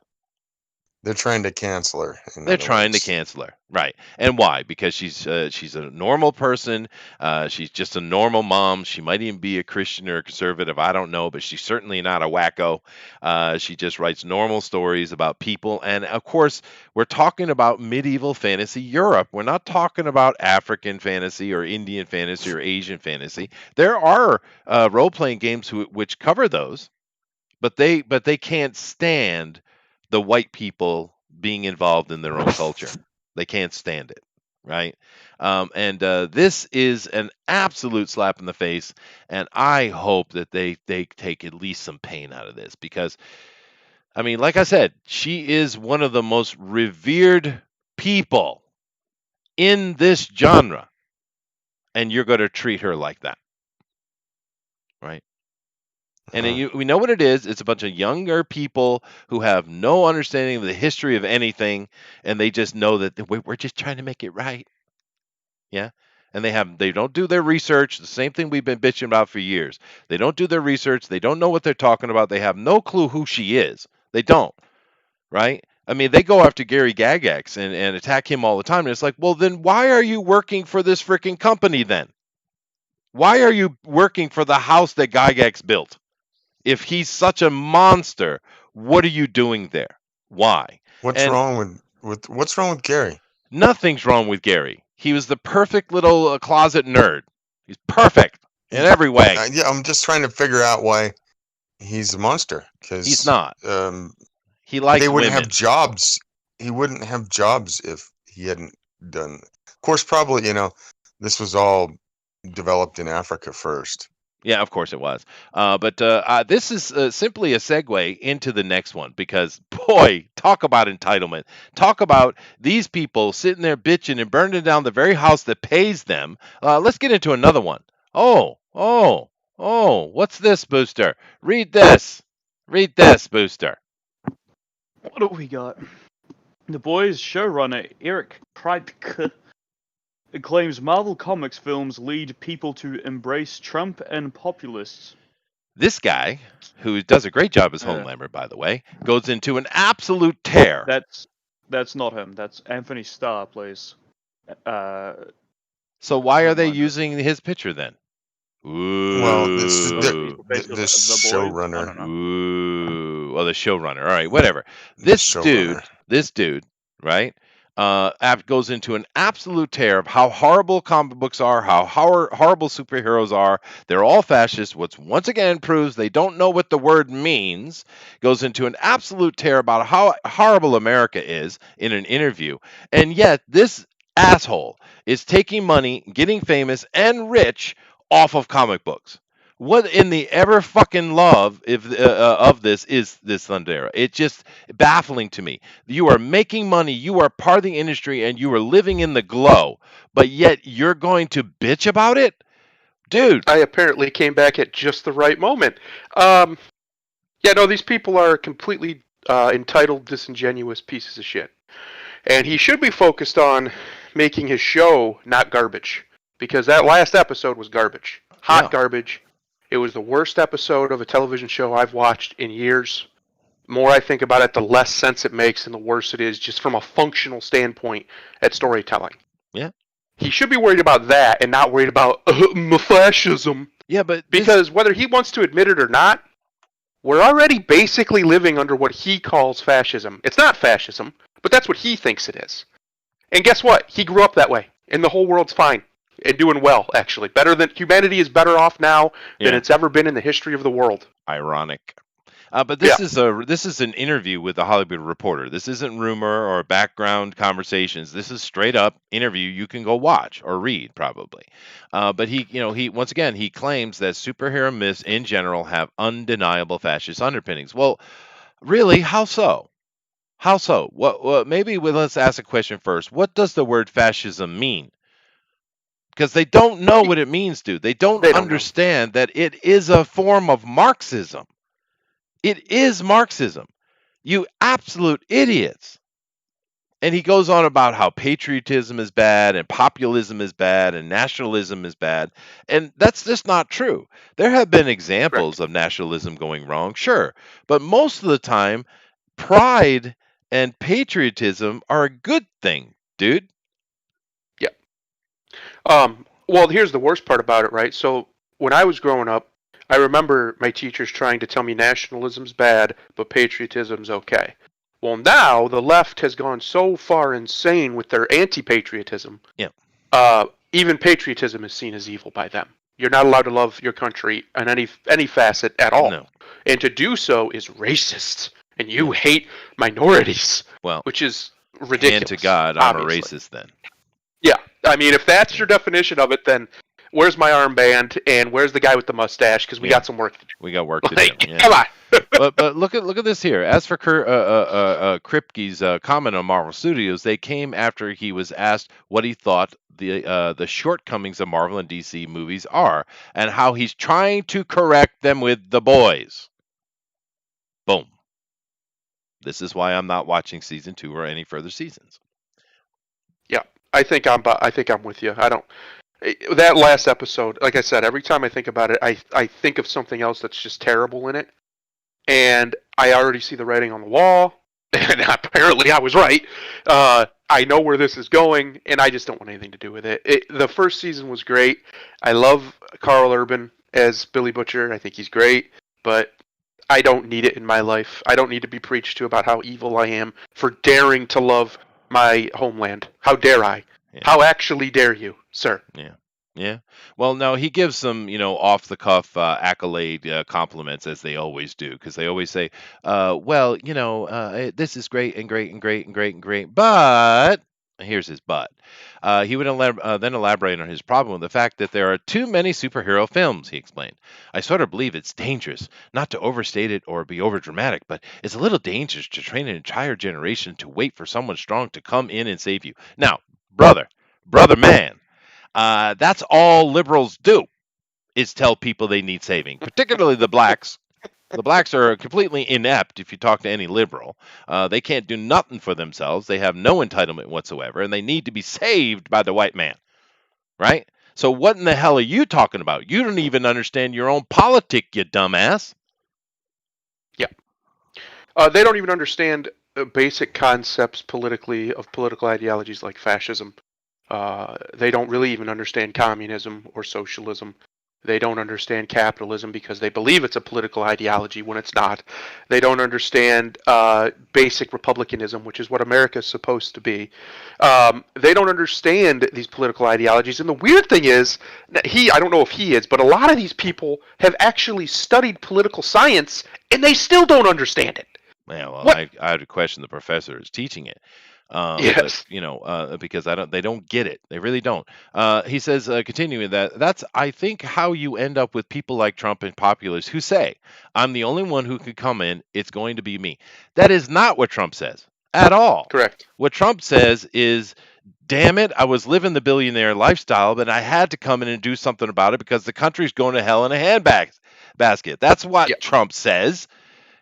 D: They're trying to cancel her. In
A: They're
D: other
A: trying to
D: words.
A: cancel her, right? And why? Because she's a normal person. She's just a normal mom. She might even be a Christian or a conservative. I don't know, but she's certainly not a wacko. She just writes normal stories about people, and of course, we're talking about medieval fantasy Europe. We're not talking about African fantasy or Indian fantasy or Asian fantasy. There are role playing games which cover those, but they can't stand the white people being involved in their own culture. They can't stand it, right? And this is an absolute slap in the face, and I hope that they take at least some pain out of this because, I mean, like I said, she is one of the most revered people in this genre, and you're going to treat her like that, right? And we know what it is. It's a bunch of younger people who have no understanding of the history of anything, and they just know that we're just trying to make it right. Yeah. And they don't do their research. The same thing we've been bitching about for years. They don't do their research. They don't know what they're talking about. They have no clue who she is. They don't, right? I mean, they go after Gary Gygax and attack him all the time. And it's like, well, then why are you working for this freaking company then? Why are you working for the house that Gygax built? If he's such a monster, what are you doing there? Why?
D: What's
A: And
D: wrong with Gary?
A: nothing's wrong with Gary. He was the perfect little closet nerd. He's perfect in every way.
D: Yeah, I'm just trying to figure out why he's a monster. Because
A: He's not. He likes
D: they wouldn't
A: women.
D: have jobs. He wouldn't have jobs if he hadn't done. Of course, probably this was all developed in Africa first.
A: Yeah, of course it was. But this is simply a segue into the next one because, boy, talk about entitlement. Talk about these people sitting there bitching and burning down the very house that pays them. Let's get into another one. Oh, what's this, Booster? Read this. Read this, Booster.
C: What do we got? The Boys showrunner Eric Kripke claims Marvel Comics films lead people to embrace Trump and populists.
A: This guy, who does a great job as Homelander, by the way, goes into an absolute tear.
C: That's not him. That's Anthony Starr plays.
A: So why are they using his picture then? Ooh.
D: Well, this
C: Basically,
D: the showrunner.
A: Ooh. Well, the showrunner. All right, whatever. This dude, right? Goes into an absolute tear of how horrible comic books are, how horrible superheroes are. They're all fascist, which once again proves they don't know what the word means. Goes into an absolute tear about how horrible America is in an interview. And yet, this asshole is taking money, getting famous and rich off of comic books. What in the ever fucking love of this is this Thundera? It's just baffling to me. You are making money, you are part of the industry, and you are living in the glow, but yet you're going to bitch about it? Dude.
B: I apparently came back at just the right moment. These people are completely entitled, disingenuous pieces of shit. And he should be focused on making his show not garbage. Because that last episode was garbage. Hot garbage. It was the worst episode of a television show I've watched in years. The more I think about it, the less sense it makes and the worse it is just from a functional standpoint at storytelling.
A: Yeah.
B: He should be worried about that and not worried about fascism.
A: Yeah, but
B: because whether he wants to admit it or not, we're already basically living under what he calls fascism. It's not fascism, but that's what he thinks it is. And guess what? He grew up that way, and the whole world's fine and doing well, actually. Humanity is better off now than it's ever been in the history of the world.
A: Ironic. But this is an interview with the Hollywood Reporter. This isn't rumor or background conversations. This is straight up interview you can go watch or read probably. But he once again he claims that superhero myths in general have undeniable fascist underpinnings. Well, really, how so? How so? Let's ask a question first. What does the word fascism mean? Because they don't know what it means, dude. They don't understand that it is a form of Marxism. It is Marxism. You absolute idiots. And he goes on about how patriotism is bad and populism is bad and nationalism is bad. And that's just not true. There have been examples of nationalism going wrong, sure. But most of the time, pride and patriotism are a good thing, dude.
B: Yeah. Well, here's the worst part about it, right? So when I was growing up, I remember my teachers trying to tell me nationalism's bad, but patriotism's okay. Well, now the left has gone so far insane with their anti-patriotism.
A: Yeah.
B: Even patriotism is seen as evil by them. You're not allowed to love your country in any facet at all.
A: No.
B: And to do so is racist. And you hate minorities,
A: Well,
B: which is ridiculous.
A: hand to God, I'm
B: obviously.
A: a racist then.
B: Yeah, I mean, if that's your definition of it, then where's my armband and where's the guy with the mustache? Because we got some work to do.
A: We got work to
B: Like,
A: do. Yeah.
B: come on.
A: but look at this here. As for Kripke's comment on Marvel Studios, they came after he was asked what he thought the shortcomings of Marvel and DC movies are, and how he's trying to correct them with the boys. Boom. This is why I'm not watching season 2 or any further seasons.
B: Yeah, I think I'm with you. I don't. That last episode, like I said, every time I think about it, I think of something else that's just terrible in it, and I already see the writing on the wall. And apparently, I was right. I know where this is going, and I just don't want anything to do with it. The first season was great. I love Carl Urban as Billy Butcher. I think he's great, but I don't need it in my life. I don't need to be preached to about how evil I am for daring to love my homeland. How dare I?
A: Yeah.
B: How actually dare you, sir?
A: Yeah. Well, no, he gives some, off the cuff accolade compliments as they always do, because they always say, well, this is great and great and great and great and great, but here's his but. He would then elaborate on his problem with the fact that there are too many superhero films, he explained. I sort of believe it's dangerous, not to overstate it or be overdramatic, but it's a little dangerous to train an entire generation to wait for someone strong to come in and save you. Now, brother man. That's all liberals do, is tell people they need saving, particularly the blacks. The blacks are completely inept if you talk to any liberal. They can't do nothing for themselves. They have no entitlement whatsoever, and they need to be saved by the white man, right? So what in the hell are you talking about? You don't even understand your own politic, you dumbass.
B: Yeah. They don't even understand basic concepts politically of political ideologies like fascism. They don't really even understand communism or socialism. They don't understand capitalism because they believe it's a political ideology when it's not. They don't understand basic republicanism, which is what America is supposed to be. They don't understand these political ideologies. And the weird thing is, I don't know if he is, but a lot of these people have actually studied political science and they still don't understand it.
A: Yeah, well, I had to question the professor who's teaching it.
B: Yes.
A: But, because they don't get it. They really don't. He says, continuing that's, I think, how you end up with people like Trump and populists who say, I'm the only one who could come in. It's going to be me. That is not what Trump says at all.
B: Correct.
A: What Trump says is, damn it, I was living the billionaire lifestyle, but I had to come in and do something about it because the country's going to hell in a handbasket. That's what Trump says.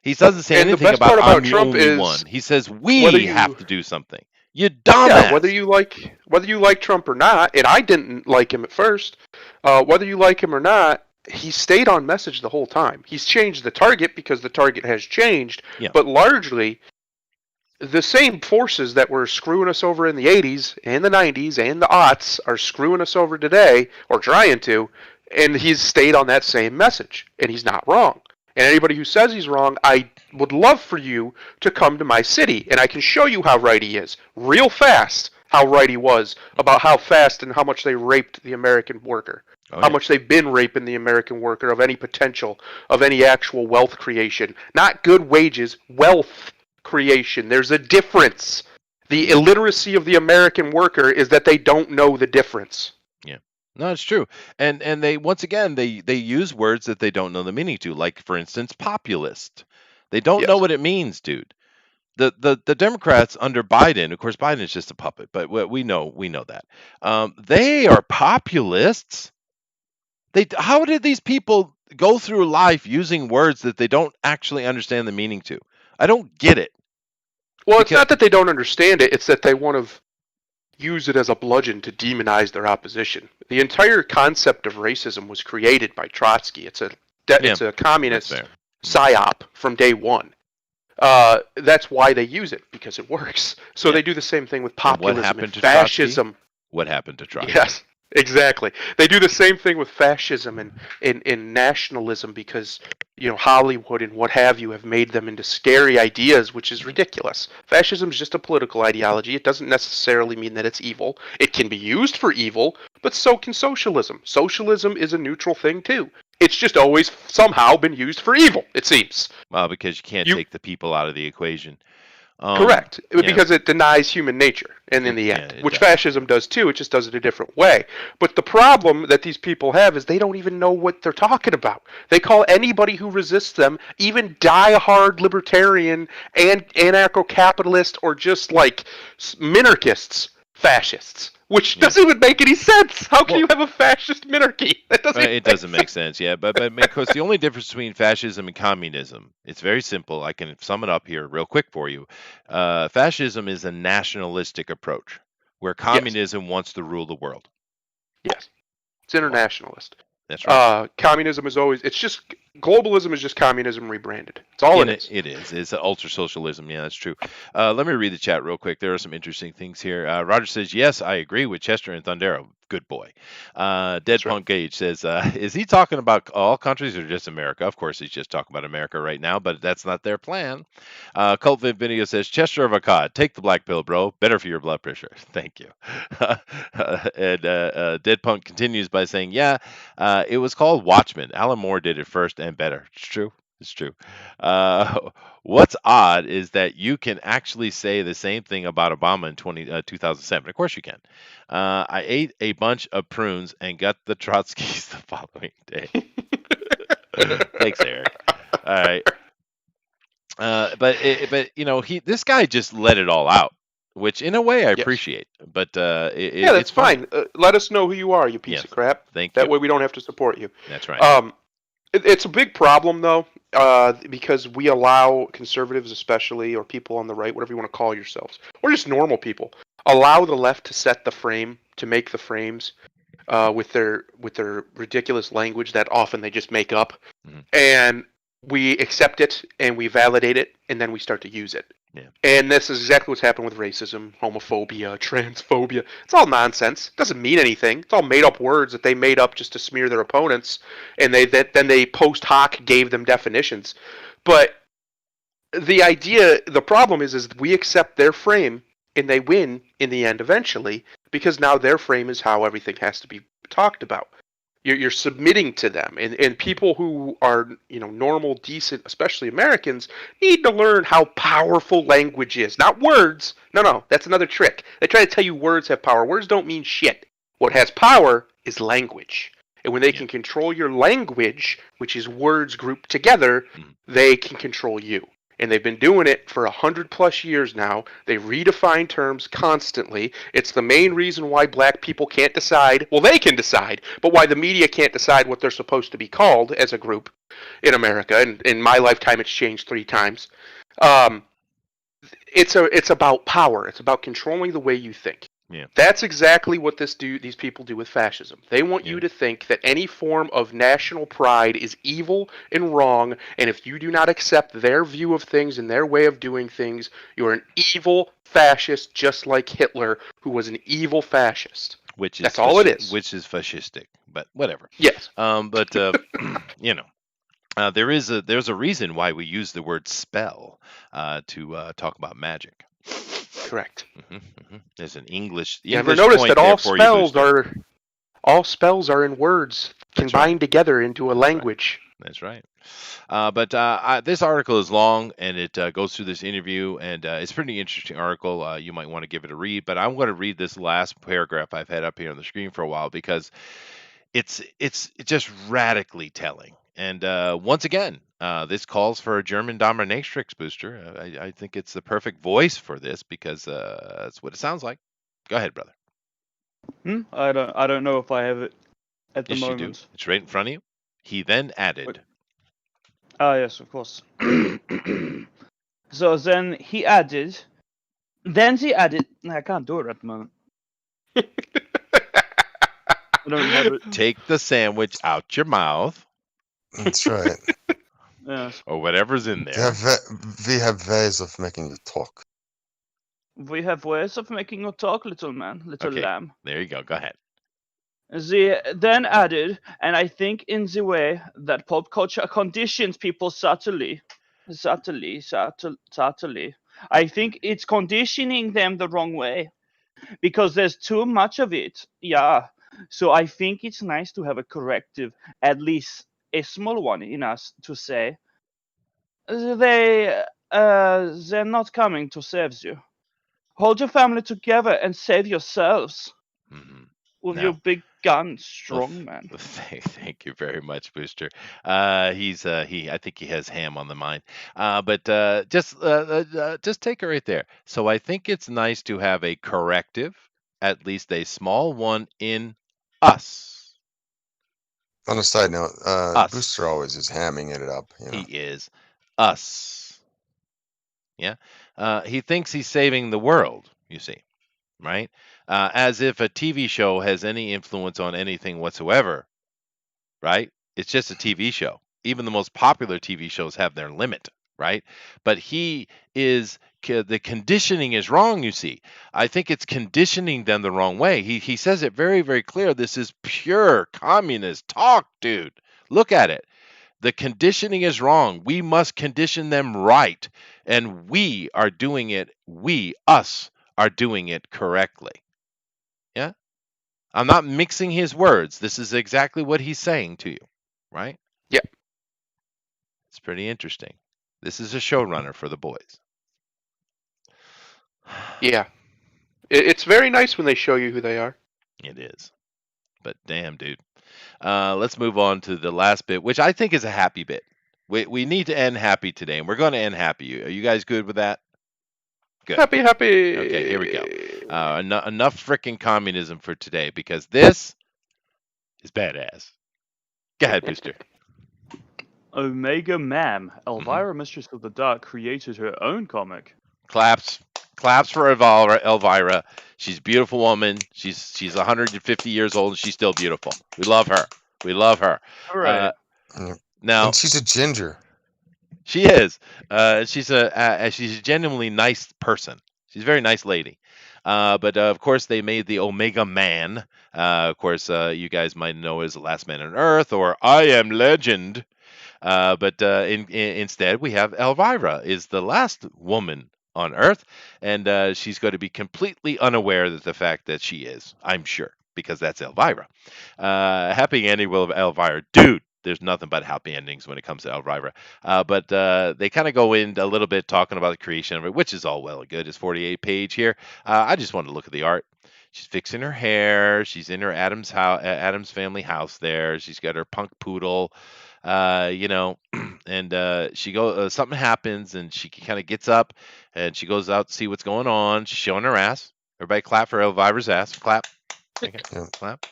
A: He doesn't say anything about I'm the only one. He says we have to do something. You dumbass.
B: Yeah, whether you like Trump or not, and I didn't like him at first. Whether you like him or not, he stayed on message the whole time. He's changed the target because the target has changed, but largely the same forces that were screwing us over in the 80s and the 90s and the aughts are screwing us over today, or trying to, and he's stayed on that same message, and he's not wrong. And anybody who says he's wrong, I would love for you to come to my city, and I can show you how right he is, real fast, how right he was, about how fast and how much they raped the American worker, how much they've been raping the American worker of any potential, of any actual wealth creation. Not good wages, wealth creation. There's a difference. The illiteracy of the American worker is that they don't know the difference.
A: No, it's true. And they, once again, they use words that they don't know the meaning to, like, for instance, populist. They don't know what it means, dude. The Democrats under Biden, of course, Biden is just a puppet, but we know that. They are populists. How did these people go through life using words that they don't actually understand the meaning to? I don't get it.
B: Well, it's not that they don't understand it, it's that they want to use it as a bludgeon to demonize their opposition. The entire concept of racism was created by Trotsky. It's a communist psyop from day one. That's why they use it, because it works. So
A: Yeah.
B: they do the same thing with
A: And what
B: populism
A: happened
B: and
A: to Trotsky?
B: fascism.
A: What happened to Trotsky?
B: Yes, exactly. They do the same thing with fascism and nationalism, because Hollywood and what have you have made them into scary ideas, which is ridiculous. Fascism is just a political ideology. It doesn't necessarily mean that it's evil. It can be used for evil, but so can socialism. Socialism is a neutral thing too. It's just always somehow been used for evil, it seems.
A: Well, because you can't take the people out of the equation.
B: Correct.
A: Yeah.
B: Because it denies human nature, and in the end, which
A: does.
B: fascism does too. It just does it a different way. But the problem that these people have is they don't even know what they're talking about. They call anybody who resists them, even die-hard libertarian and anarcho-capitalist or just like minarchists, fascists. Which doesn't even make any sense. How can you have a fascist minarchy? That doesn't.
A: It doesn't make sense. Yeah, but because the only difference between fascism and communism, it's very simple. I can sum it up here real quick for you. Fascism is a nationalistic approach, where communism wants to rule the world.
B: Yes, it's internationalist.
A: That's right.
B: Communism is always. It's just globalism is just communism rebranded. It's all it is.
A: It is. It's ultra socialism. Yeah, that's true. Let me read the chat real quick. There are some interesting things here. Roger says, yes, I agree with Chester and Thundero. Good boy. Dead Punk Gage says, is he talking about all countries or just America? Of course, he's just talking about America right now, but that's not their plan. Cult Vid Video says, Chester of Akkad, take the black pill, bro. Better for your blood pressure. Thank you. And Dead Punk continues by saying, yeah, it was called Watchmen. Alan Moore did it first and better. It's true. It's true. What's odd is that you can actually say the same thing about Obama in 2007. Of course you can. I ate a bunch of prunes and got the Trotskys the following day. Thanks, Eric. All right. But this guy just let it all out, which in a way I appreciate. But
B: that's fine. Let us know who you are, you piece of crap.
A: Thank you.
B: That way we don't have to support you.
A: That's right.
B: It's a big problem, though, because we allow conservatives, especially, or people on the right, whatever you want to call yourselves, or just normal people, allow the left to set the frame, to make the frames with their ridiculous language that often they just make up, and we accept it and we validate it, and then we start to use it.
A: Yeah.
B: And this is exactly what's happened with racism, homophobia, transphobia. It's all nonsense. It doesn't mean anything. It's all made up words that they made up just to smear their opponents, and then they post hoc gave them definitions. But the problem is we accept their frame, and they win in the end eventually, because now their frame is how everything has to be talked about. You're submitting to them, and people who are normal, decent, especially Americans, need to learn how powerful language is. Not words. No, that's another trick. They try to tell you words have power. Words don't mean shit. What has power is language. And when they can control your language, which is words grouped together, they can control you. And they've been doing it for 100+ years now. They redefine terms constantly. It's the main reason why black people can't decide. Well, they can decide, but why the media can't decide what they're supposed to be called as a group in America. And in my lifetime, it's changed 3 times. It's about power. It's about controlling the way you think.
A: Yeah.
B: That's exactly what these people do with fascism. They want you to think that any form of national pride is evil and wrong, and if you do not accept their view of things and their way of doing things, you're an evil fascist, just like Hitler, who was an evil fascist. That's all it is.
A: Which is fascistic, but whatever.
B: Yes.
A: But there's a reason why we use the word spell to talk about magic.
B: Correct.
A: There's an English.
B: You ever notice that all spells are in words combined together into a language.
A: That's right. But this article is long, and it goes through this interview, and it's a pretty interesting article. You might want to give it a read, but I'm going to read this last paragraph I've had up here on the screen for a while because it's just radically telling. And once again, this calls for a German dominatrix booster. I think it's the perfect voice for this because that's what it sounds like. Go ahead, brother.
C: I don't know if I have it at the moment.
A: You do. It's right in front of you. He then added.
C: Yes, of course. So then he added. I can't do it at the moment. I don't have it.
A: Take the sandwich out your mouth.
D: That's right.
C: Yes.
A: or whatever's in there.
D: We have ways of making you talk.
C: We have ways of making you talk, little man, little
A: Okay,
C: lamb.
A: there you go. Go ahead.
C: They then added, and I think in the way that pop culture conditions people subtly. I think it's conditioning them the wrong way because there's too much of it. Yeah. So I think it's nice to have a corrective, at least a small one in us to say they're not coming to save you. Hold your family together and save yourselves
A: Hmm.
C: with your
A: Now,
C: big gun,
A: well,
C: strong man.
A: thank you very much, Booster. I think he has ham on the mind. But just take it right there. So I think it's nice to have a corrective, at least a small one in us.
D: On a side note, Booster
A: Us.
D: always is hamming it up.
A: He is us. Yeah. He thinks he's saving the world. You see, right? As if a TV show has any influence on anything whatsoever, right? It's just a TV show. Even the most popular TV shows have their limit, right? But the conditioning is wrong, you see. I think it's conditioning them the wrong way. He says it very, very clear. This is pure communist talk, dude. Look at it. The conditioning is wrong. We must condition them right. And we are doing it, us, are doing it correctly. Yeah? I'm not mixing his words. This is exactly what he's saying to you, right?
B: Yeah.
A: It's pretty interesting. This is a showrunner for the boys.
B: Yeah. It's very nice when they show you who they are.
A: It is. But damn, dude. Let's move on to the last bit, which I think is a happy bit. We need to end happy today, and we're going to end happy. Are you guys good with that? Good.
B: Happy.
A: Okay, here we go. Enough freaking communism for today because this is badass. Go ahead, Booster.
C: Omega Ma'am, Elvira, Mistress of the Dark, created her own comic.
A: Claps for Elvira. She's a beautiful woman. She's 150 years old and she's still beautiful. We love her.
C: Hooray.
A: Now
D: and she's a ginger.
A: she is. She's a genuinely nice person. She's a very nice lady. But of course, they made the Omega Man. Of course, you guys might know as the Last Man on Earth or I Am Legend. But instead, we have Elvira is the last woman on Earth, and she's going to be completely unaware of the fact that she is. I'm sure because that's Elvira. Happy ending with Elvira, dude. There's nothing but happy endings when it comes to Elvira. But they kind of go in a little bit talking about the creation of it, which is all well and good. It's 48 page here. I just want to look at the art. She's fixing her hair. She's in her Adam's family house there. She's got her punk poodle, and something happens, and she kind of gets up, and she goes out to see what's going on. She's showing her ass. Everybody clap for Elvira's ass. Clap. Okay.
D: Yeah.
A: Clap.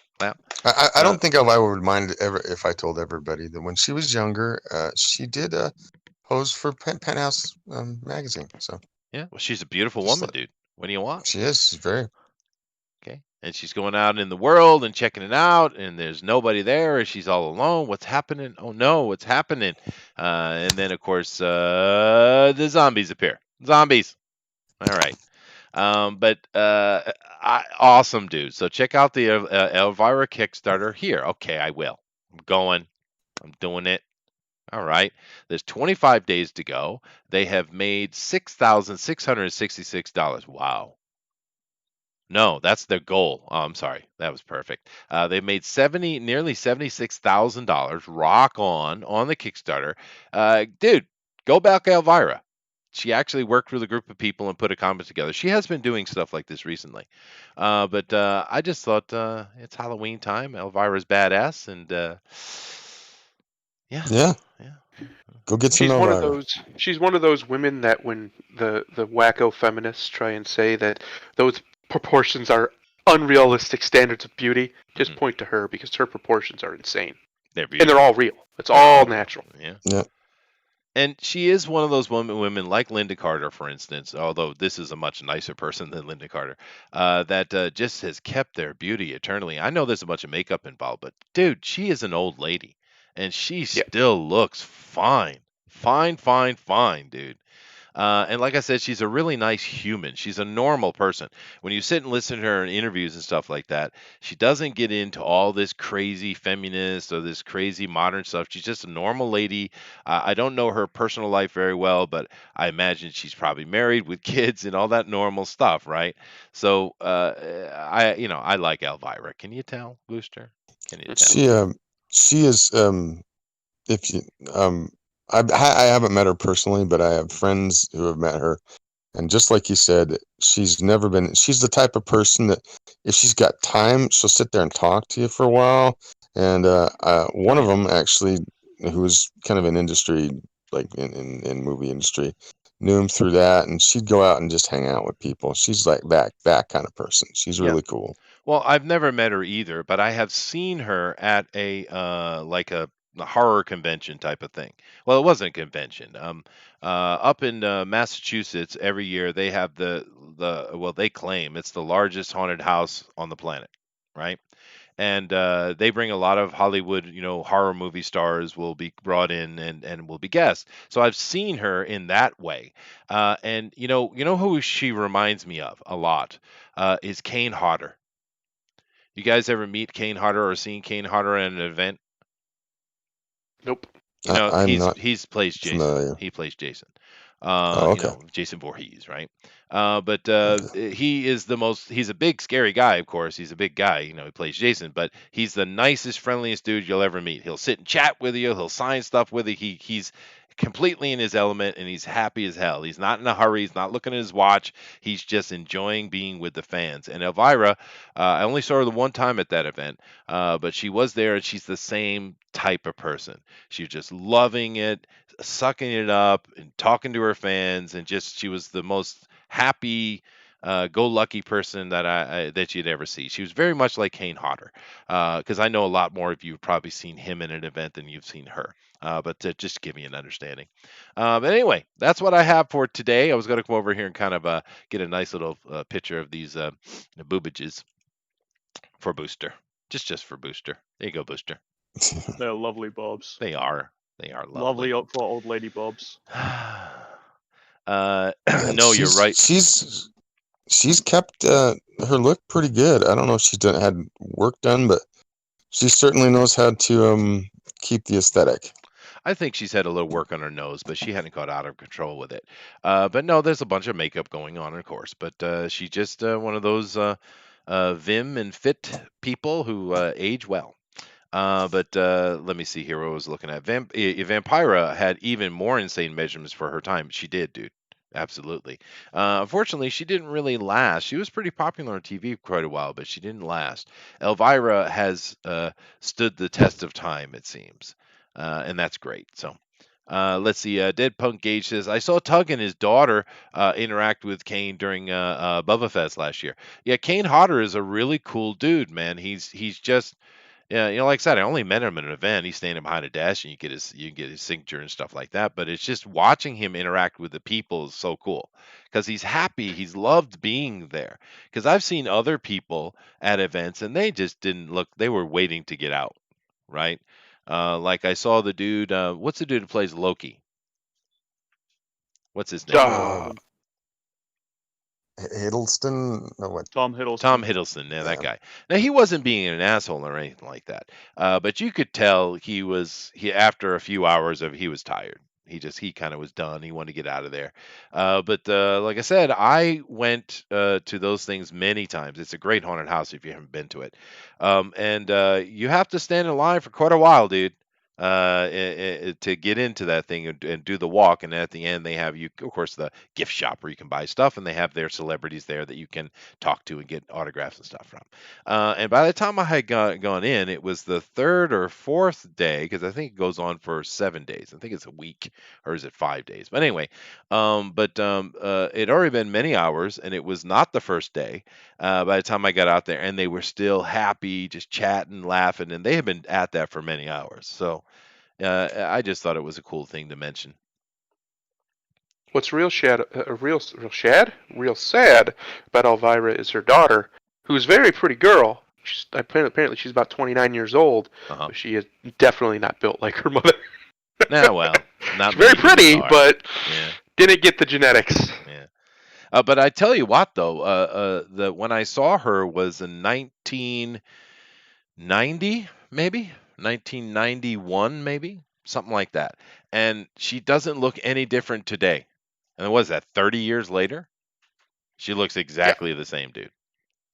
D: I don't think I would mind ever if I told everybody that when she was younger, she did pose for Penthouse magazine. So
A: yeah, well, she's a beautiful
D: Just
A: woman, dude. What do you want?
D: she is. She's very.
A: Okay. And she's going out in the world and checking it out, and there's nobody there, and she's all alone. What's happening? Oh no, what's happening? And then, of course, the zombies appear. Zombies. All right. Awesome, dude. So check out the Elvira Kickstarter here. Okay, I will. I'm going. I'm doing it. All right. There's 25 days to go. They have made $6,666. Wow. No, that's their goal. Oh, I'm sorry. That was perfect. They made nearly $76,000. Rock on the Kickstarter. Dude, go back Elvira. She actually worked with a group of people and put a comic together. She has been doing stuff like this recently. But I just thought it's Halloween time. Elvira's badass, and yeah.
D: Go get some
B: She's one of
D: Elvira.
B: those. She's one of those women that when the wacko feminists try and say that those proportions are unrealistic standards of beauty, just point to her because her proportions are insane.
A: They're
B: And they're all real. It's all natural.
A: Yeah. And she is one of those women like Linda Carter, for instance, although this is a much nicer person than Linda Carter, that just has kept their beauty eternally. I know there's a bunch of makeup involved, but dude, she is an old lady, and she still looks fine. Fine, fine, fine, dude. And like I said, she's a really nice human. She's a normal person. When you sit and listen to her in interviews and stuff like that, she doesn't get into all this crazy feminist or this crazy modern stuff. She's just a normal lady. I don't know her personal life very well, but I imagine she's probably married with kids and all that normal stuff, right? So I like Elvira. Can you tell, Booster? Can you tell?
D: She is if you I haven't met her personally, but I have friends who have met her, and just like you said, she's the type of person that if she's got time, she'll sit there and talk to you for a while. And one of them actually, who was kind of in industry, like in movie industry, knew him through that, and she'd go out and just hang out with people. She's like that kind of person. She's
A: Yeah.
D: really cool.
A: Well, I've never met her either, but I have seen her at a horror convention type of thing. Well, it wasn't a convention. Up in Massachusetts, every year they have they claim it's the largest haunted house on the planet, right? And they bring a lot of Hollywood, horror movie stars will be brought in and will be guests. So I've seen her in that way, and you know who she reminds me of a lot is Kane Hodder. You guys ever meet Kane Hodder or seen Kane Hodder at an event?
B: Nope.
D: I'm not
A: He's plays Jason.
D: familiar.
A: He plays Jason.
D: Oh, okay.
A: Jason Voorhees, right? But
D: Okay.
A: he is he's a big scary guy, of course. He's a big guy, he plays Jason, but he's the nicest, friendliest dude you'll ever meet. He'll sit and chat with you, he'll sign stuff with you. He's completely in his element and he's happy as hell. He's not in a hurry, he's not looking at his watch. He's just enjoying being with the fans. And Elvira, I only saw her the one time at that event, but she was there and she's the same type of person. She's just loving it, sucking it up and talking to her fans, and just she was the most happy go lucky person that you'd ever see. She was very much like Kane Hodder, because I know a lot more of you have probably seen him in an event than you've seen her, but to just give me an understanding. But anyway, that's what I have for today. I was going to come over here and kind of get a nice little picture of these boobages for Booster, just for Booster. There you go, Booster.
C: They're lovely bobs.
A: They are
C: Lovely
A: lovely.
C: for old lady bobs.
A: No, you're
D: she's
A: right.
D: she's kept her look pretty good. I don't know if she's had work done, but she certainly knows how to keep the aesthetic.
A: I think she's had a little work on her nose, but she hadn't got out of control with it. But no, there's a bunch of makeup going on, of course. But she's just one of those vim and fit people who age well. But let me see here what I was looking at. Vampira had even more insane measurements for her time. She did, dude. Absolutely. Unfortunately, she didn't really last. She was pretty popular on TV for quite a while, but she didn't last. Elvira has stood the test of time, it seems, and that's great. So let's see. Dead Punk Gage says, I saw Tug and his daughter interact with Kane during Bubba Fest last year. Yeah, Kane Hodder is a really cool dude, man. He's just yeah, like I said, I only met him at an event. He's standing behind a desk, and you can get his signature and stuff like that. But it's just watching him interact with the people is so cool because he's happy. He's loved being there. Because I've seen other people at events, and they just didn't look. They were waiting to get out, right? Like I saw the dude. What's the dude who plays Loki? What's his name?
D: Uh, Hiddleston? No, what?
C: Tom Hiddleston.
A: Tom Hiddleston, yeah, that
D: Yeah.
A: guy. Now he wasn't being an asshole or anything like that, but you could tell he after a few hours of he was tired. He kind of was done. He wanted to get out of there. But like I said, I went to those things many times. It's a great haunted house if you haven't been to it, and you have to stand in line for quite a while, dude. To get into that thing and do the walk, and at the end they have you, of course, the gift shop where you can buy stuff, and they have their celebrities there that you can talk to and get autographs and stuff from. And by the time I had gone in, it was the third or fourth day because I think it goes on for 7 days. I think it's a week, or is it 5 days? But anyway, it had already been many hours, and it was not the first day. By the time I got out there, and they were still happy, just chatting, laughing, and they had been at that for many hours. So I just thought it was a cool thing to mention.
B: What's real sad about Elvira is her daughter, who's a very pretty girl. Apparently she's about 29 years old,
A: Uh-huh.
B: but she is definitely not built like her mother.
A: Nah, well, Not
B: She's very
A: many humans
B: pretty,
A: are.
B: but
A: Yeah.
B: didn't get the genetics.
A: Yeah. But I tell you what, though, when I saw her was in 1990, maybe 1991, maybe something like that, and she doesn't look any different today. And what is that? 30 years later, she looks
B: Yeah.
A: exactly the same, dude.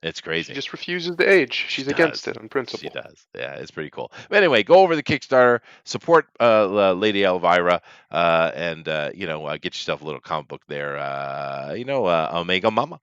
A: It's
B: She
A: crazy.
B: just refuses to age.
A: She
B: She's against
A: does.
B: it on
A: She
B: principle.
A: does. Yeah, it's pretty cool. But anyway, go over the Kickstarter, support Lady Elvira, and get yourself a little comic book there. Omega Mama.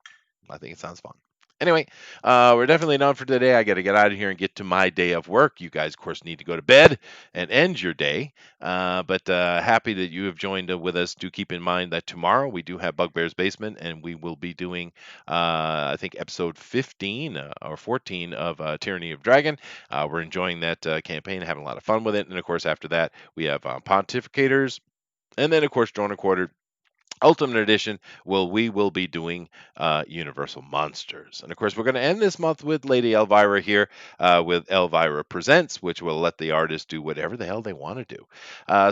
A: I think it sounds fun. Anyway, we're definitely done for today. I got to get out of here and get to my day of work. You guys, of course, need to go to bed and end your day. But happy that you have joined with us. Do keep in mind that tomorrow we do have Bugbear's Basement, and we will be doing, I think, episode 15 or 14 of Tyranny of Dragon. We're enjoying that campaign, having a lot of fun with it. And of course, after that, we have Pontificators. And then, of course, Drone and Quarter Ultimate Edition, we will be doing Universal Monsters. And of course, we're going to end this month with Lady Elvira here with Elvira Presents, which will let the artists do whatever the hell they want to do.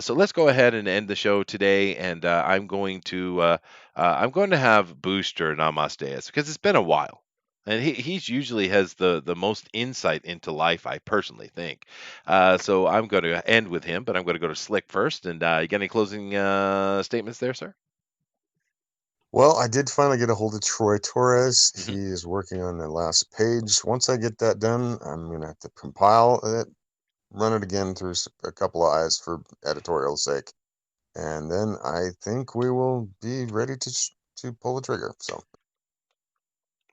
A: So let's go ahead and end the show today. And I'm going to have Booster Namaste us because it's been a while. And he's usually has the most insight into life, I personally think. So I'm going to end with him, but I'm going to go to Slick first. And you got any closing statements there, sir?
D: Well, I did finally get a hold of Troy Torres. He is working on the last page. Once I get that done, I'm going to have to compile it, run it again through a couple of eyes for editorial sake. And then I think we will be ready to pull the trigger. So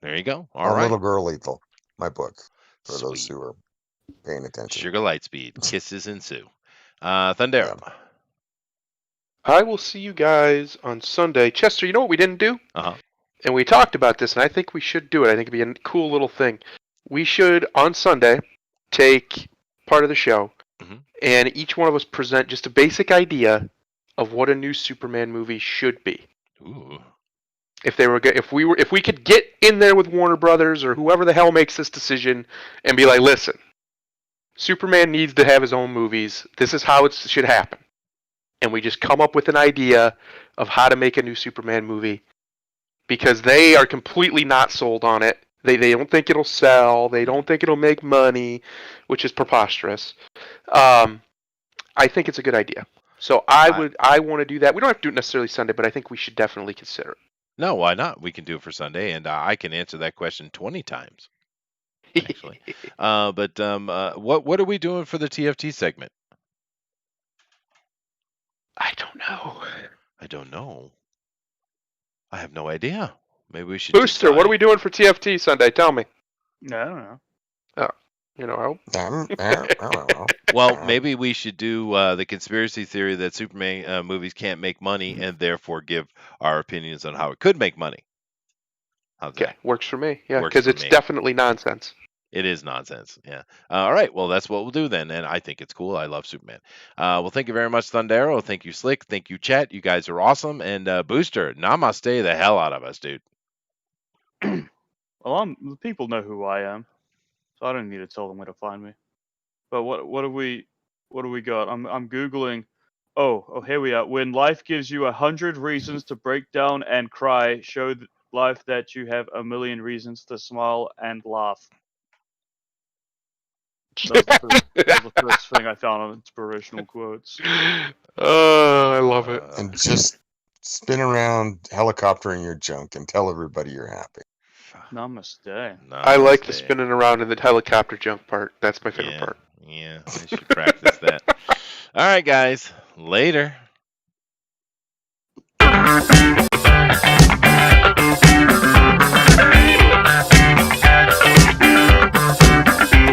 A: there you go. All
D: On
A: right.
D: Little Girl Lethal, my book, for those
A: Sweet.
D: who are paying attention.
A: Sugar Lightspeed, Kisses Ensue. Thundera.
D: Yeah.
B: I will see you guys on Sunday. Chester, you know what we didn't do?
A: Uh-huh.
B: And we talked about this, and I think we should do it. I think it'd be a cool little thing. We should, on Sunday, take part of the show, and each one of us present just a basic idea of what a new Superman movie should be.
A: Ooh.
B: If we could get in there with Warner Brothers or whoever the hell makes this decision and be like, listen, Superman needs to have his own movies. This is how it should happen. And we just come up with an idea of how to make a new Superman movie because they are completely not sold on it. They don't think it'll sell. They don't think it'll make money, which is preposterous. I think it's a good idea. So I want to do that. We don't have to do it necessarily Sunday, but I think we should definitely consider it.
A: No, why not? We can do it for Sunday, and I can answer that question 20 times, actually. What are we doing for the TFT segment?
B: I don't know.
A: I have no idea. Maybe we should
B: Booster,
A: decide.
B: what are we doing for TFT Sunday? Tell me.
C: No, I don't know.
B: Oh, you know.
D: I don't know.
A: Well, maybe we should do the conspiracy theory that Superman movies can't make money and therefore give our opinions on how it could make money. How's that?
B: Works for me. Yeah,
A: Works
B: because
A: for
B: it's
A: me.
B: definitely nonsense.
A: It is nonsense. Yeah. All right. Well, that's what we'll do then. And I think it's cool. I love Superman. Well, thank you very much, Thundero. Thank you, Slick. Thank you, Chat. You guys are awesome. And Booster, namaste the hell out of us, dude.
C: Well, the people know who I am, so I don't need to tell them where to find me. But what do we got? I'm googling. Oh, here we are. When life gives you 100 reasons to break down and cry, show life that you have a million reasons to smile and laugh. That was the first thing I found on inspirational quotes.
B: Oh, I love it.
D: And just spin around helicoptering your junk and tell everybody you're happy.
C: Namaste.
B: I like the spinning around in the helicopter junk part. That's my favorite part.
A: Yeah, I should practice that. All right, guys. Later.